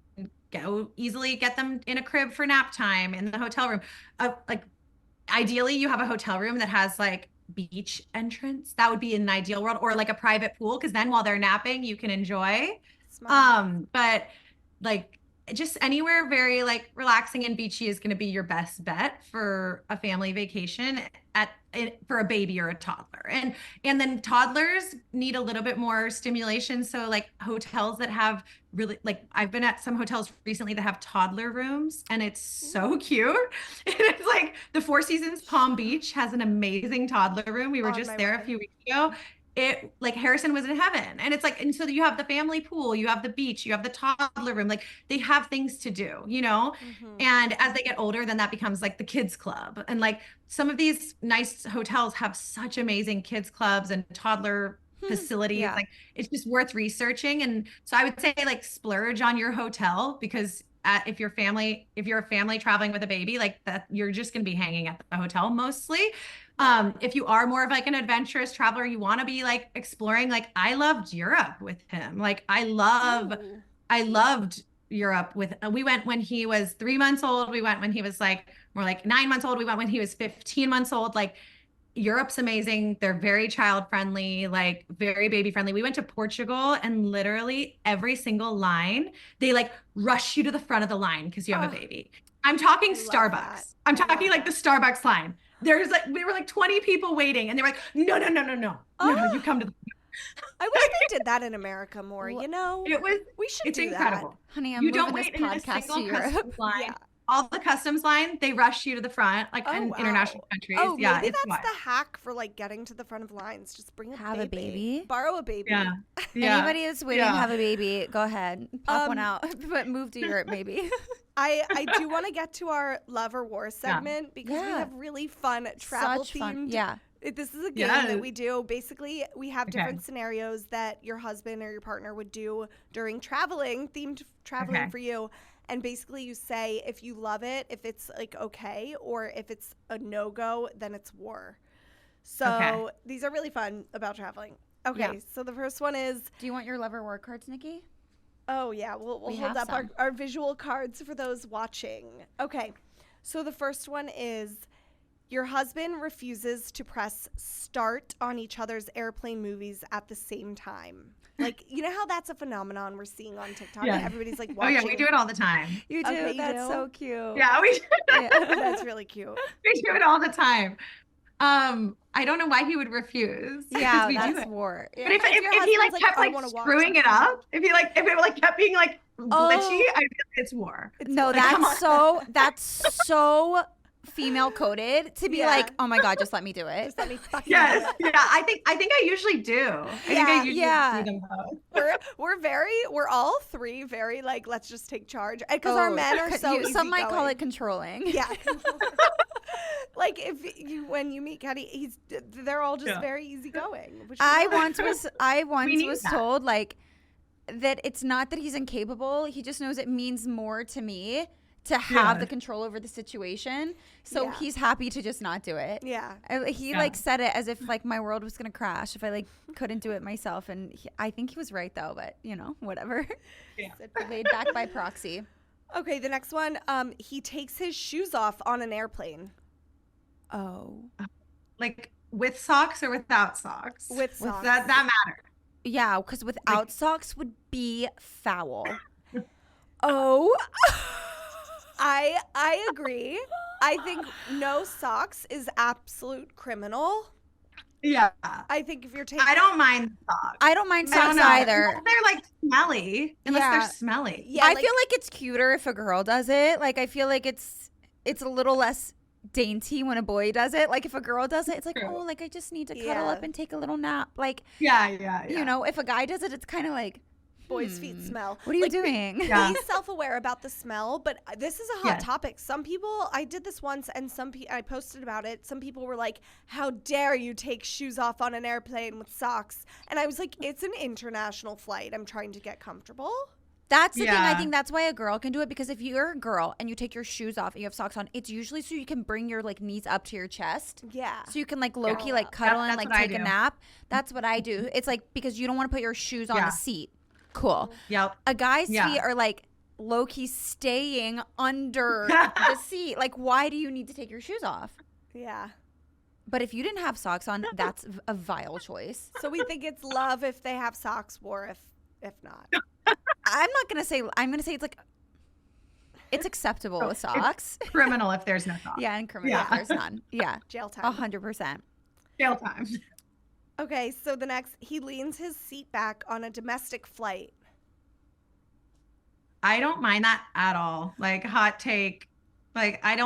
easily get them in a crib for nap time in the hotel room. Like ideally you have a hotel room that has like beach entrance. That would be an ideal world, or like a private pool, because then while they're napping you can enjoy. But like just anywhere very like relaxing and beachy is going to be your best bet for a family vacation for a baby or a toddler. And then toddlers need a little bit more stimulation. So like hotels that have really, like I've been at some hotels recently that have toddler rooms, and it's so cute. And it's like the Four Seasons Palm Beach has an amazing toddler room. We were just there a few weeks ago. It like Harrison was in heaven. And it's like, and so you have the family pool, you have the beach, you have the toddler room, like they have things to do, you know? And as they get older, then that becomes like the kids club. And like some of these nice hotels have such amazing kids clubs and toddler facilities. Yeah. Like it's just worth researching. And so I would say like splurge on your hotel, because if you're a family traveling with a baby, like that, you're just going to be hanging at the hotel mostly. If you are more of like an adventurous traveler, you want to be like exploring, like I loved Europe with him. Like I loved Europe with, we went when he was 3 months old. We went when he was like more like 9 months old. We went when he was 15 months old. Like Europe's amazing. They're very child friendly, like very baby friendly. We went to Portugal, and literally every single line, they like rush you to the front of the line because you have a baby. I'm talking Starbucks. I'm talking like the Starbucks line. There's like, we were like 20 people waiting, and they were like, no, you come to the. I wish they did that in America more, you know? We should it's do incredible. that. Honey, I'm You don't moving wait this in a podcast to single Europe. customs line. All the customs line, they rush you to the front, like in international countries. Oh, yeah, maybe it's that's wild. the hack for like getting to the front of lines. Just bring a baby. Borrow a baby. Yeah. Anybody who's waiting to have a baby, go ahead, pop one out, but move to Europe maybe. I do want to get to our love or war segment because we have really fun travel Such fun. themed. Yeah. This is a game that we do. Basically, we have different scenarios that your husband or your partner would do during themed traveling for you. And basically you say if you love it, if it's like okay, or if it's a no-go, then it's war. So these are really fun about traveling. Okay, so the first one is... Do you want your love or war cards, Nikki? Oh, yeah. We'll hold up our visual cards for those watching. Okay, so the first one is your husband refuses to press start on each other's airplane movies at the same time. Like, you know how that's a phenomenon we're seeing on TikTok? Yeah. Everybody's like watching. Oh, yeah, we do it all the time. You do. Okay, That's so cute. Yeah, we do. That's really cute. We do it all the time. I don't know why he would refuse. Yeah, we do that's it. war. But if he like kept like screwing it up, if it like kept being like glitchy, I feel like it's war. No, Like, that's so female coded to be like, oh my God, just let me do it. Just let me fucking Yes, do it. yeah. I think I usually do. I think I usually do them both. We're all three very like, let's just take charge. Because our men are so some might call easygoing. it controlling. Yeah. Like when you meet Caddy, they're all just very easygoing. I once was that. told like that it's not that he's incapable. He just knows it means more to me to have the control over the situation. So he's happy to just not do it. Yeah. He like said it as if like my world was going to crash if I like couldn't do it myself. And I think he was right though, but you know, whatever. Yeah. Laid back by proxy. Okay, the next one, he takes his shoes off on an airplane. Oh. Like with socks or without socks? With socks. That matters. Yeah, because without socks would be foul. Oh. I agree. I think no socks is absolute criminal. Yeah. I think if you're taking... I don't mind socks. I don't mind I don't socks know. either. Unless they're like smelly. Unless they're smelly. Yeah, I feel like it's cuter if a girl does it. Like I feel like it's a little less dainty when a boy does it. Like if a girl does it, it's like, oh, like I just need to cuddle up and take a little nap. Like yeah. You know, if a guy does it, it's kind of like boys' feet smell. What are you doing? He's self-aware about the smell, but this is a hot topic. Some people, I did this once, and I posted about it. Some people were like, "How dare you take shoes off on an airplane with socks?" And I was like, "It's an international flight. I'm trying to get comfortable." That's the thing. I think that's why a girl can do it, because if you're a girl and you take your shoes off and you have socks on, it's usually so you can bring your like knees up to your chest. Yeah. So you can like low-key like cuddle and like take a nap. That's what I do. It's like because you don't want to put your shoes on the seat. Cool. Yep. A guy's feet are like low-key staying under the seat. Like, why do you need to take your shoes off? Yeah. But if you didn't have socks on, that's a vile choice. So we think it's love if they have socks, war if not. I'm gonna say it's like It's acceptable So with socks. It's criminal if there's no socks. Yeah, and criminal if there's none. Yeah, Jail time. 100%. Jail time. Okay, so the next, he leans his seat back on a domestic flight. I don't mind that at all. Like, hot take. Like, I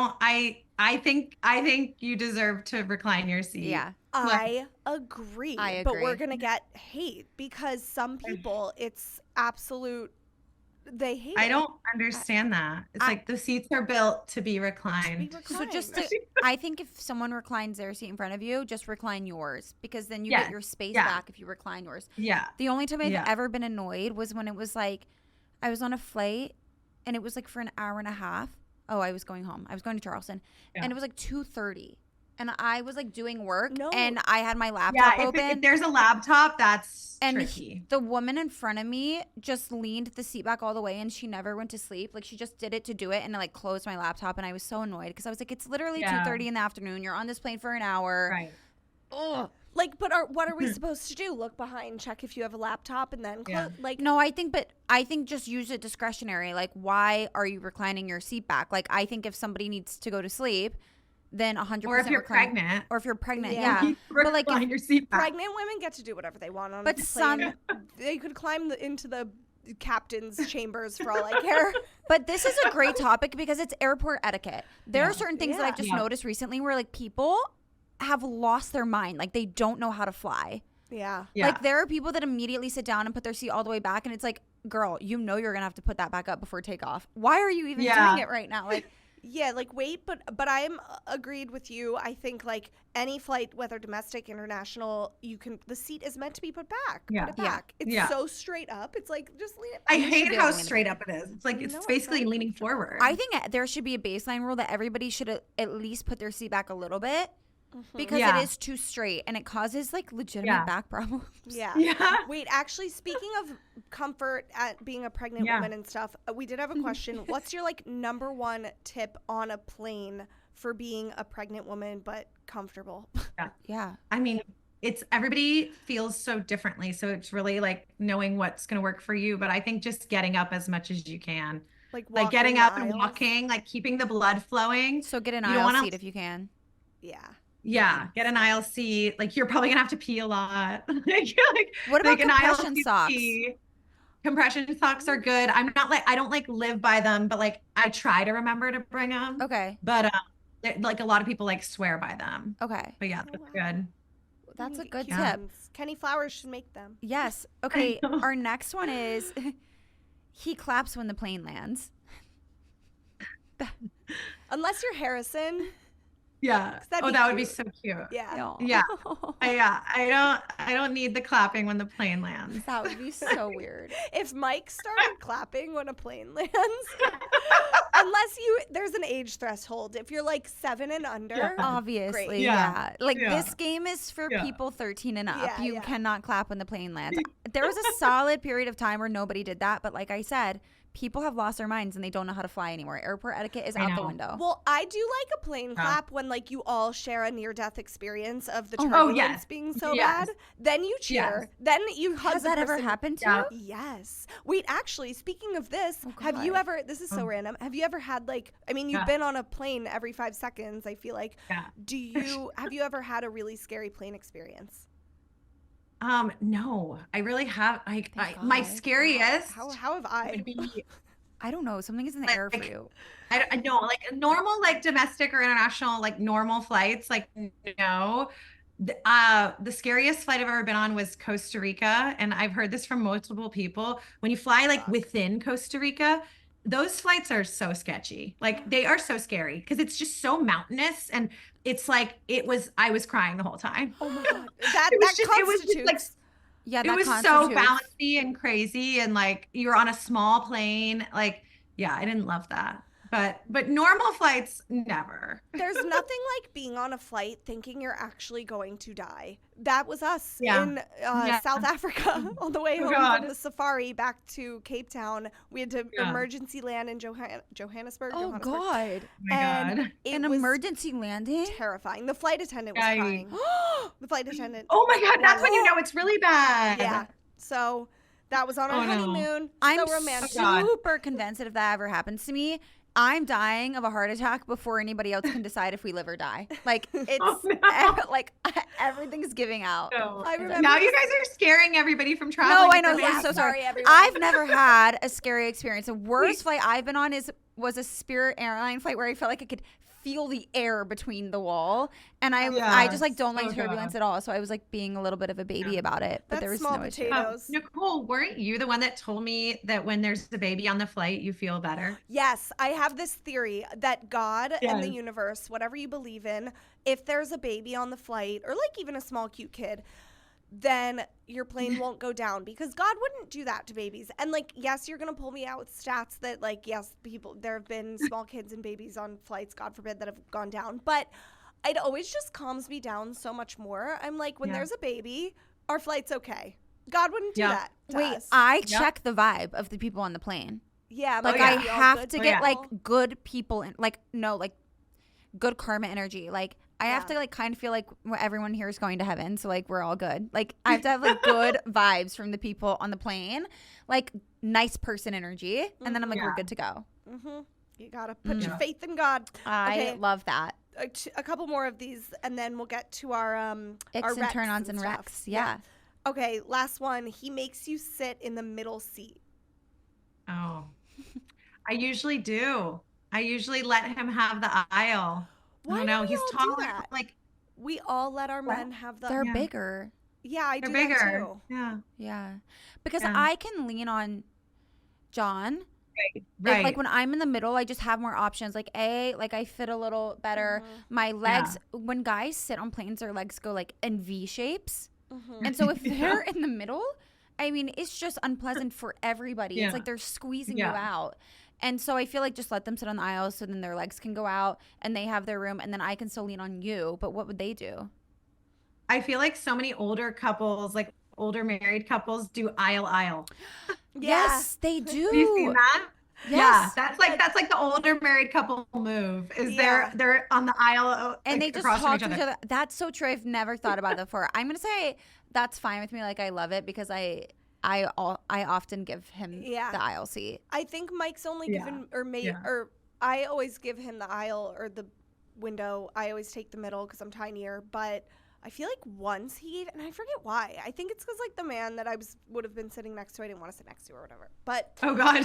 think you deserve to recline your seat. Yeah. I agree. I But we're agree. going to get hate because some people, it's absolute, they hate I it. don't understand that. It's like the seats are built to be reclined. So I think if someone reclines their seat in front of you, just recline yours because then you Yes. get your space Yeah. back if you recline yours. Yeah. The only time I've Yeah. ever been annoyed was when it was like I was on a flight and it was like for an hour and a half. Oh, I was going home. I was going to Charleston and it was like 2:30 and I was like doing work and I had my laptop Yeah, open. if there's a laptop, that's And tricky. the woman in front of me just leaned the seat back all the way and she never went to sleep. Like she just did it to do it and it like closed my laptop and I was so annoyed because I was like, it's literally 2:30 in the afternoon. You're on this plane for an hour. Right. Ugh. Like, but what are we supposed to do? Look behind, check if you have a laptop, and then close? Like, No, I think just use it discretionary. Like, why are you reclining your seat back? Like, I think if somebody needs to go to sleep, then 100%. Or if you're recline. pregnant. Or if you're pregnant, Yeah. yeah. But like, Recline your seat back. pregnant women get to do whatever they want on But a plane. some- They could climb into the captain's chambers for all I care. but this is a great topic because it's airport etiquette. There are certain things that I've just Yeah. noticed recently where like people have lost their mind. Like they don't know how to fly. Yeah. Yeah. Like there are people that immediately sit down and put their seat all the way back and it's like, girl, you know you're gonna have to put that back up before takeoff. Why are you even doing it right now? Like Yeah, like wait, but I'm agreed with you. I think like any flight, whether domestic, international, the seat is meant to be put back. Yeah. Put it back. It's Yeah. so straight up. It's like just lean it back. I should hate be how leaning straight up it is. It's like No, it's it's basically not. leaning forward. I think there should be a baseline rule that everybody should at least put their seat back a little bit because Yeah. it is too straight and it causes like legitimate back problems. Yeah. Yeah. Wait, actually, speaking of comfort at being a pregnant woman and stuff, we did have a question. What's your like number one tip on a plane for being a pregnant woman but comfortable? Yeah. I mean, it's everybody feels so differently. So it's really like knowing what's going to work for you. But I think just getting up as much as you can, Like getting walking up the and aisles? walking, like keeping the blood flowing. So get an You don't aisle wanna- seat if you can. Yeah. Yeah, get an aisle seat. Like you're probably gonna have to pee a lot. like, What about an aisle compression seat socks? pee. Compression socks are good. I don't like live by them, but like I try to remember to bring them. Okay. But like a lot of people like swear by them. Okay. But yeah, that's good. That's a good Yeah. tip. Kenny Flowers should make them. Yes. Okay. know. Our next one is he claps when the plane lands. Unless you're Harrison. Yeah. That'd Oh, be that would be cute. so cute. Yeah. Yeah. I don't need the clapping when the plane lands. That would be so weird. If Mike started clapping when a plane lands, unless there's an age threshold. If you're like 7 and under, Obviously, Great. yeah. Like Yeah. this game is for Yeah. people 13 and up. Yeah, You yeah. cannot clap when the plane lands. There was a solid period of time where nobody did that, but like I said, people have lost their minds and they don't know how to fly anymore. Airport etiquette is I out the know. window. well, I do like a plane clap when like you all share a near-death experience of the Oh, turbulence yes. being so Yes. bad. Then you cheer. Yes. Then you hug Has the that ever person. happened to Yeah. you? Yes. Wait, actually, speaking of this, Oh, have you God. ever, this is so random, have you ever had like, I mean, you've Yeah. been on a plane every 5 seconds, I feel like. Yeah. Have you ever had a really scary plane experience? No, I really have. Thank My God. scariest How have I? would be I don't know. Something is in the air for you. I know, like normal, like domestic or international, like normal flights, like no. The scariest flight I've ever been on was Costa Rica, and I've heard this from multiple people. When you fly like within Costa Rica, those flights are so sketchy. Like they are so scary because it's just so mountainous, and it's like I was crying the whole time. Oh my God. That It was that just- it was constitutes. just, like, Yeah, it that was so constitutes- bouncy and crazy, and like you're on a small plane. Like, yeah, I didn't love that. But normal flights, never. There's nothing like being on a flight thinking you're actually going to die. That was us Yeah. in Yeah. South Africa on the way Oh, home God. from the safari back to Cape Town. We had to Yeah. emergency land in Johannesburg. Oh, Johannesburg. God. Oh my And God. it An was emergency landing? terrifying. The flight attendant was Yeah, crying. The flight attendant. Oh my God, that's when you know it's really bad. Yeah. So that was on our Oh, no. honeymoon. I'm so romantic. God. super convinced that if that ever happens to me, I'm dying of a heart attack before anybody else can decide if we live or die. Like it's like everything's giving out. No. I remember Now you guys are scaring everybody from traveling. No, I know. with I'm the so sorry. everyone. I've never had a scary experience. The worst flight I've been on was a Spirit airline flight where I felt like I could feel the air between the wall, and I just like don't like turbulence at all. So I was like being a little bit of a baby about it, but there was small no issue. potatoes. Nicole, weren't you the one that told me that when there's a baby on the flight, you feel better? Yes, I have this theory that God and the universe, whatever you believe in, if there's a baby on the flight or like even a small cute kid, then your plane won't go down, because God wouldn't do that to babies. And like, yes, you're going to pull me out with stats that like, yes, there have been small kids and babies on flights, God forbid, that have gone down. But it always just calms me down so much more. I'm like, when there's a baby, our flight's okay. God wouldn't do that to us. I check the vibe of the people on the plane. Yeah. Like I have to get like good people in, like, no, like good karma energy. Like I have to like kind of feel like everyone here is going to heaven. So like we're all good. Like I have to have like good vibes from the people on the plane, like nice person energy. And then I'm like, we're good to go. Mm-hmm. You got to put your faith in God. I love that. A couple more of these and then we'll get to our Icks and recs turn-ons and stuff. recs. Yeah. Okay, last one. He makes you sit in the middle seat. Oh, I usually do. I usually let him have the aisle. Why I don't know. do we He's all do taller. that? Like We all let our men have the. They're bigger. Yeah, I they're do bigger. that too. Yeah. Yeah. Because I can lean on John. Right. Like when I'm in the middle, I just have more options. Like I fit a little better. My legs, when guys sit on planes, their legs go like in V shapes. And so if they're in the middle, I mean, it's just unpleasant for everybody. It's like they're squeezing you out. And so I feel like just let them sit on the aisle so then their legs can go out and they have their room and then I can still lean on you. But what would they do? I feel like so many older couples, like older married couples, do aisle. Yes, they do. Have you seen that? Yes. Yeah, that's like the older married couple move. Is they're on the aisle and like, they just across from talk to each other. That's so true. I've never thought about that before. I'm gonna say that's fine with me. Like I love it because I often give him the aisle seat. I think Mike's only given or I always give him the aisle or the window. I always take the middle because I'm tinier, but I feel like once he gave, and I forget why. I think it's because like the man that I would have been sitting next to, I didn't want to sit next to or whatever. But oh god,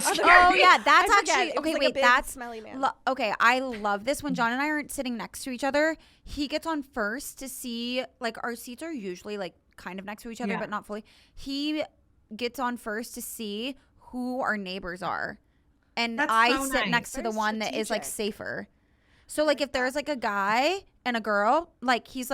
yeah, that's actually okay. Like wait, that's smelly man. Okay, I love this. When John and I aren't sitting next to each other, he gets on first to see. Like our seats are usually like kind of next to each other, but not fully. He gets on first to see who our neighbors are, and I sit next to the one that is like safer. So like if there's like a guy and a girl, like he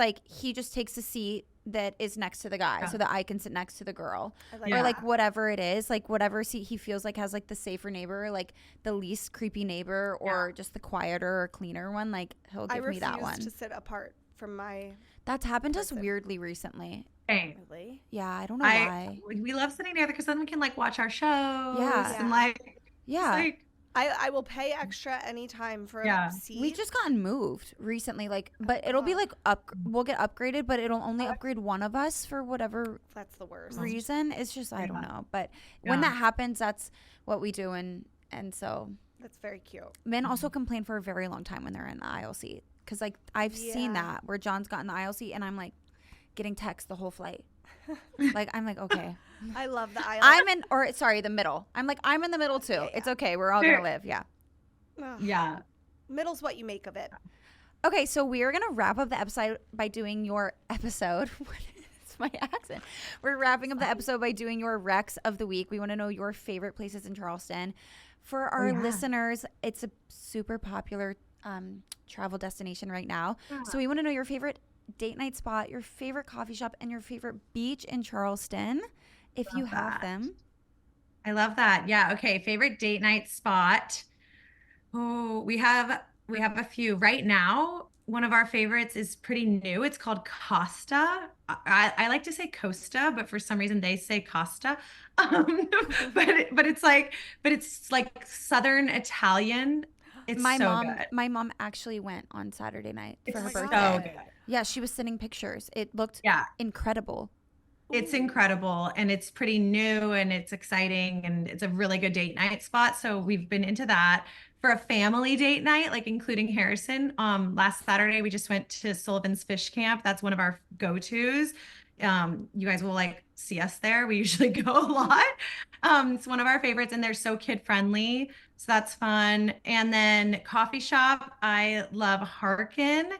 just takes a seat that is next to the guy so that I can sit next to the girl. Or like whatever it is, like whatever seat he feels like has like the safer neighbor, like the least creepy neighbor or just the quieter or cleaner one, like he'll give me that one. I refuse to sit apart from my That's happened to us weirdly recently. Really? Yeah, I don't know why. We love sitting together because then we can like watch our shows and like I will pay extra anytime for a seat. We've just gotten moved recently, like, but it'll be like we'll get upgraded, but it'll only upgrade one of us for whatever that's the worst reason. It's just I don't know, but when that happens, that's what we do, and so that's very cute. Men also complain for a very long time when they're in the aisle seat because like I've seen that where John's gotten the aisle seat and I'm like getting text the whole flight. Like I'm like okay. I love the aisle. The middle. I'm like I'm in the middle too. Yeah. It's okay. We're all gonna live. Yeah. Yeah. Middle's what you make of it. Okay, so we're gonna wrap up the episode by doing your episode. What is my accent? We're wrapping up the episode by doing your recs of the week. We want to know your favorite places in Charleston. For our listeners, it's a super popular travel destination right now. Yeah. So we want to know your favorite date night spot, your favorite coffee shop, and your favorite beach in Charleston, if you have them. I love that. Yeah. Okay. Favorite date night spot. Oh, we have a few right now. One of our favorites is pretty new. It's called Costa. I like to say Costa, but for some reason they say Costa. But it's like Southern Italian. It's my so good. My mom actually went on Saturday night for her birthday. So good. Yeah, she was sending pictures. It looked incredible. It's incredible, and it's pretty new, and it's exciting, and it's a really good date night spot. So we've been into that for a family date night, like including Harrison, last Saturday we just went to Sullivan's Fish Camp. That's one of our go-tos. You guys will like see us there. We usually go a lot. It's one of our favorites, and they're so kid friendly, so that's fun. And then coffee shop, I love Harkin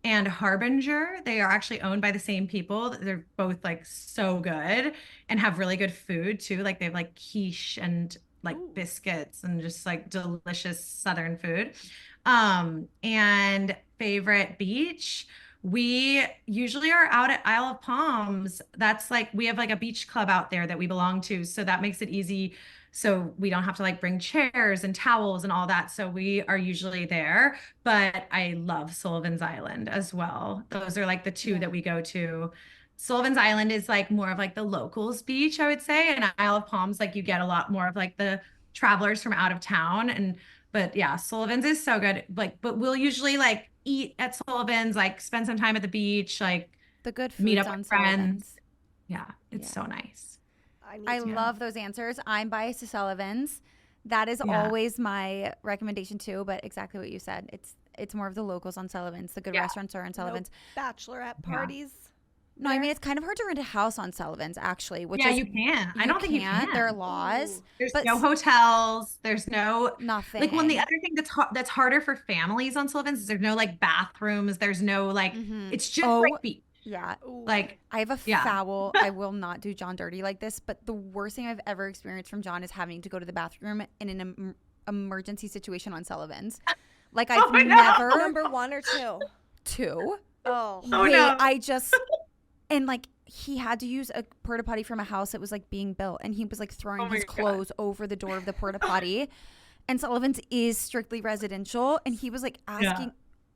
and Harbinger. They are actually owned by the same people. They're both like so good and have really good food too. Like they have like quiche and like biscuits and just like delicious Southern food. And favorite beach. We usually are out at Isle of Palms. That's like, we have like a beach club out there that we belong to. So that makes it easy. So we don't have to like bring chairs and towels and all that. So we are usually there, but I love Sullivan's Island as well. Those are like the two that we go to. Sullivan's Island is like more of like the locals beach, I would say. And Isle of Palms, like you get a lot more of like the travelers from out of town. But yeah, Sullivan's is so good. Like, but we'll usually like eat at Sullivan's, like spend some time at the beach, like The good meet foods up on with friends. Sullivan's. Yeah, it's so nice. I love those answers. I'm biased to Sullivan's. That is always my recommendation too, but exactly what you said. It's more of the locals on Sullivan's. The good restaurants are on Sullivan's. No bachelorette parties. No, I mean, it's kind of hard to rent a house on Sullivan's, actually. Which you can. I don't think you can. There are laws. There's no hotels. There's no nothing. Like the other thing that's harder for families on Sullivan's is there's no like bathrooms. There's no like it's just like beach. Yeah. Like I have a foul. I will not do John dirty like this, but the worst thing I've ever experienced from John is having to go to the bathroom in an emergency situation on Sullivan's. Like I've never Number 1 or 2. 2. Oh. Wait, no. I just and like he had to use a porta potty from a house that was like being built, and he was like throwing his clothes over the door of the porta potty. And Sullivan's is strictly residential, and he was like asking.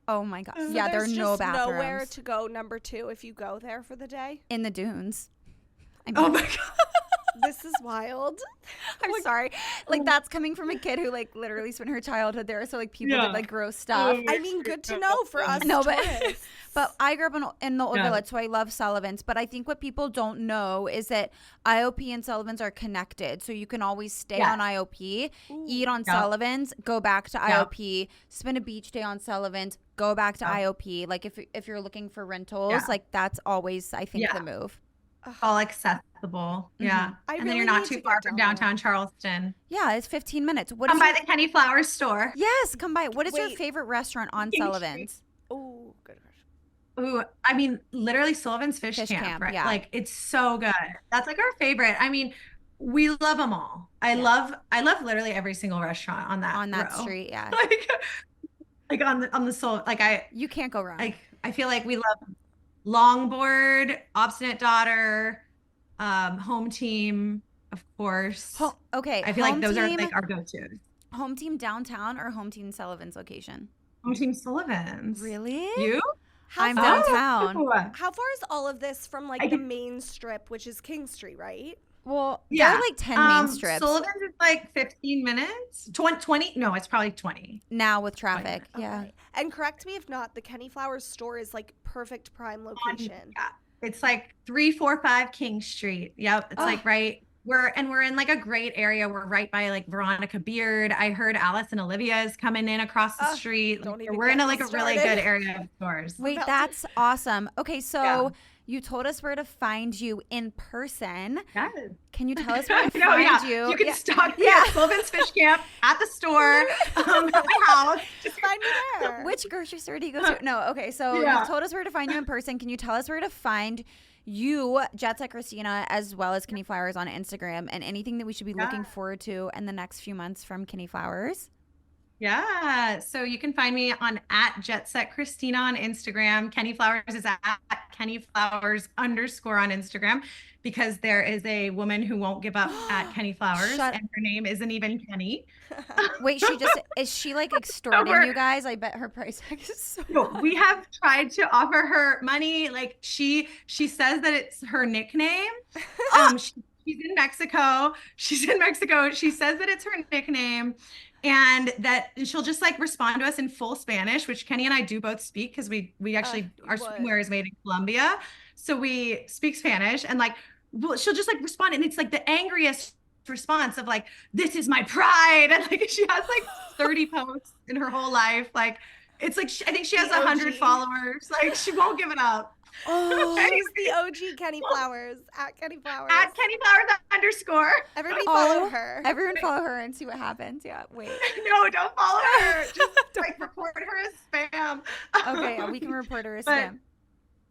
Oh my god! So there are no bathrooms. Nowhere to go. Number 2, if you go there for the day, in the dunes. I mean, oh my god. This is wild. I'm sorry. Like that's coming from a kid who like literally spent her childhood there. So like people did like gross stuff. I mean, good to know for us. No, tourists. but I grew up in the Old Village, so I love Sullivan's. But I think what people don't know is that IOP and Sullivan's are connected. So you can always stay on IOP, eat on Sullivan's, go back to IOP, spend a beach day on Sullivan's, go back to IOP. Like if you're looking for rentals, like that's always I think the move. All accessible. Yeah. And then you're not too far from downtown Charleston. Yeah, it's 15 minutes. Come by the Kenny Flowers store. Yes, come by. What is your favorite restaurant on Sullivan's? Oh, good question. Ooh, I mean, literally Sullivan's Fish Camp, right? Like it's so good. That's like our favorite. I mean, we love them all. I love literally every single restaurant on that row. Street. Yeah. like on the soul. Like you can't go wrong. Like I feel like we love Longboard, Obstinate Daughter, Home Team, of course. Okay. I feel like those are like our go-tos. Home Team downtown or Home Team Sullivan's location? Home Team Sullivan's. Really? You? I'm downtown. How far is all of this from like the main strip, which is King Street, right? Well, there are like 10 main strips. Sullivan's is like 15 minutes. 20? No, it's probably 20. Now with traffic. Yeah. Okay. And correct me if not, the Kenny Flowers store is like perfect prime location. Yeah. It's like 345 King Street. Yep. It's like right. We're in like a great area. We're right by like Veronica Beard. I heard Alice and Olivia is coming in across the street. We're in a really good area of stores. Wait, that's awesome. Okay, so you told us where to find you in person. Yes. Can you tell us where to find you? You can stalk me at Sullivan's Fish Camp, at the store, at my house. Just find me there. Which grocery store do you go to? No, okay, so you told us where to find you in person. Can you tell us where to find you, Jet Set Christina, as well as Kenny Flowers on Instagram, and anything that we should be looking forward to in the next few months from Kenny Flowers? Yeah. So you can find me at Jet Set Christina on Instagram. Kenny Flowers is at Kenny Flowers _ on Instagram, because there is a woman who won't give up at Kenny Flowers, and her name isn't even Kenny. Wait, is she like extorting you guys? I bet her price tag is so high. We have tried to offer her money. Like she says that it's her nickname. She's in Mexico. She's in Mexico. She says that it's her nickname. And that she'll just like respond to us in full Spanish, which Kenny and I do both speak, because we actually our swimwear is made in Colombia, so we speak Spanish, and like she'll just like respond, and it's like the angriest response of like, this is my pride. And like, she has like 30 posts in her whole life. Like, it's like, I think she has 100 followers. Like, she won't give it up. Oh, she's the OG Kenny Flowers at Kenny Flowers. At Kenny Flowers _ Everybody follow her. Everyone follow her and see what happens. Yeah, wait. No, don't follow her. Just like report her as spam. Okay, yeah, we can report her as spam.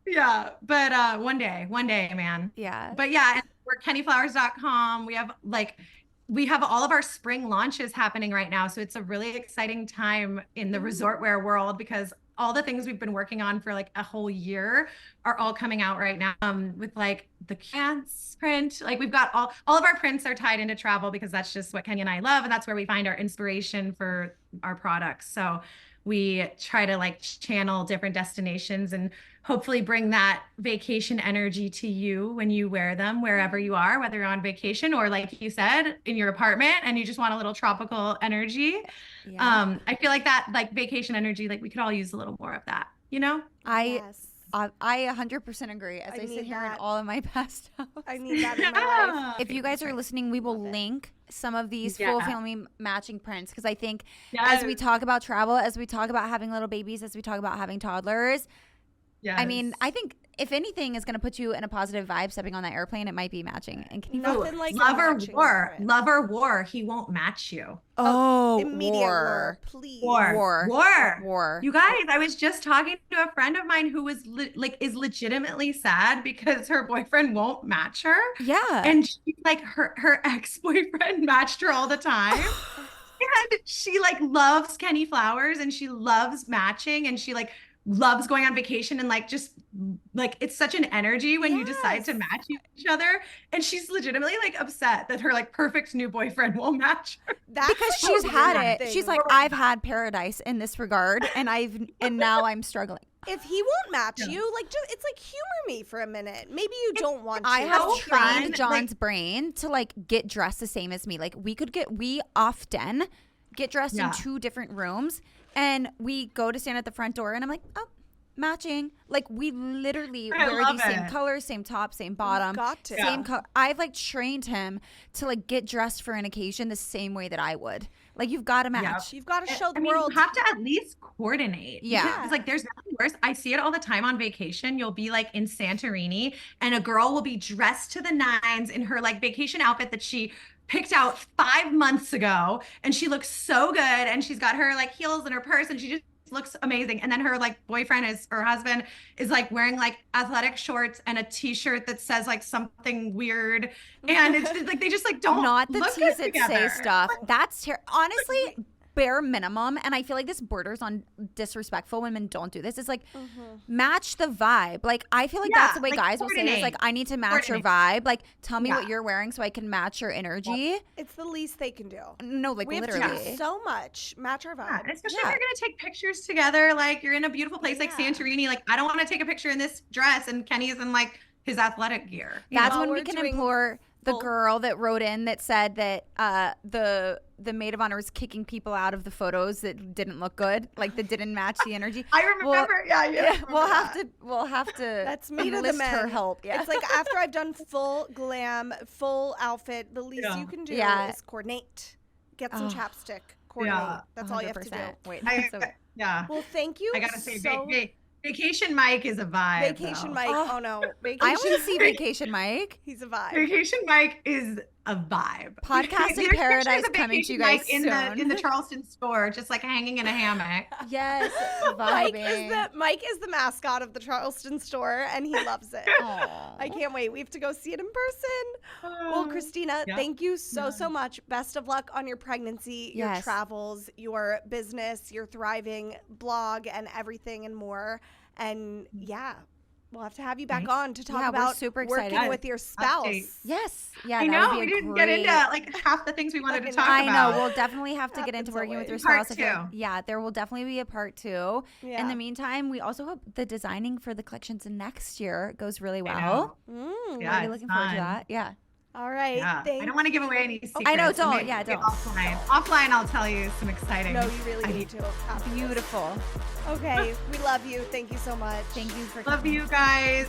Yeah, but one day, man. Yeah. But yeah, and we're kennyflowers.com. We have all of our spring launches happening right now. So it's a really exciting time in the resort wear world because all the things we've been working on for like a whole year are all coming out right now with like the pants print. Like we've got all of our prints are tied into travel because that's just what Kenny and I love. And that's where we find our inspiration for our products. So we try to like channel different destinations and hopefully bring that vacation energy to you when you wear them wherever you are, whether you're on vacation or like you said, in your apartment and you just want a little tropical energy. Yeah. I feel like that like vacation energy, like we could all use a little more of that, you know? I 100% agree as I sit here in all of my pastels. I need that in my life. If you guys are listening, we will link some of these full family matching prints because I think as we talk about travel, as we talk about having little babies, as we talk about having toddlers, I mean, I think if anything is going to put you in a positive vibe stepping on that airplane, it might be matching. And can you nothing like lover war, he won't match you. Immediate war, please. War. You guys, I was just talking to a friend of mine who was is legitimately sad because her boyfriend won't match her. Yeah. And she's like her ex-boyfriend matched her all the time. And she like loves Kenny Flowers and she loves matching and she like loves going on vacation and like just like it's such an energy when you decide to match each other, and she's legitimately like upset that her like perfect new boyfriend won't match her. Because she's had it. She's like, I've had paradise in this regard and now I'm struggling. If he won't match you, like it's like humor me for a minute. Maybe you don't want to. I have trained John's brain to like get dressed the same as me. Like we often get dressed in 2 different rooms. And we go to stand at the front door and I'm like, oh, matching. Like we literally wear the same colors, same top, same bottom, same color. I've like trained him to like get dressed for an occasion the same way that I would. Like you've got to match. You've got to show the world. You have to at least coordinate. Yeah. Because like there's nothing worse. I see it all the time on vacation. You'll be like in Santorini and a girl will be dressed to the nines in her like vacation outfit that she picked out 5 months ago, and she looks so good, and she's got her like heels in her purse, and she just looks amazing. And then her like husband is like wearing like athletic shorts and a t-shirt that says like something weird, and it's just, like they just like don't not the look tease good it together. say stuff. That's honestly bare minimum, and I feel like this borders on disrespectful. Women don't do this. It's like match the vibe. Like I feel like that's the way like guys will say it. It's like I need to match your vibe. Like tell me what you're wearing so I can match your energy. It's the least they can do. No, like we literally have to do so much. Match our vibe. Especially if you're gonna take pictures together. Like you're in a beautiful place like Santorini. Like I don't want to take a picture in this dress and Kenny's in like his athletic gear. That's when we can implore the girl that wrote in that said that the maid of honor was kicking people out of the photos that didn't look good, like that didn't match the energy. I remember. We'll have to. That's me to the men. Her help. Yeah. It's like after I've done full glam, full outfit, the least you can do is coordinate. Get some chapstick. Coordinate. That's 100%. All you have to do. Wait. Well, thank you. I gotta say, Vacation Mike is a vibe. Vacation Mike. Oh no. I want to see Vacation Mike. He's a vibe. Vacation Mike is a vibe. Podcasting paradise coming to you guys soon. In the Charleston store, just like hanging in a hammock. Yes, vibing. Mike is the mascot of the Charleston store, and he loves it. I can't wait. We have to go see it in person. Well, Christina, thank you so much. Best of luck on your pregnancy, your travels, your business, your thriving blog, and everything and more. And we'll have to have you back on to talk about super working with your spouse. Yes. Yeah, I know. We didn't get into like half the things we wanted to talk about. I know. We'll definitely have to get into working with your spouse. Part 2. Yeah, there will definitely be a part 2. Yeah. In the meantime, we also hope the designing for the collections next year goes really well. Yeah, looking forward to that. Yeah. All right. Yeah. I don't want to give away any secrets. I know. Don't. Yeah, don't. Offline, I'll tell you some exciting. No, you really need to. Beautiful. Okay. We love you. Thank you so much. Thank you for coming. Love you guys.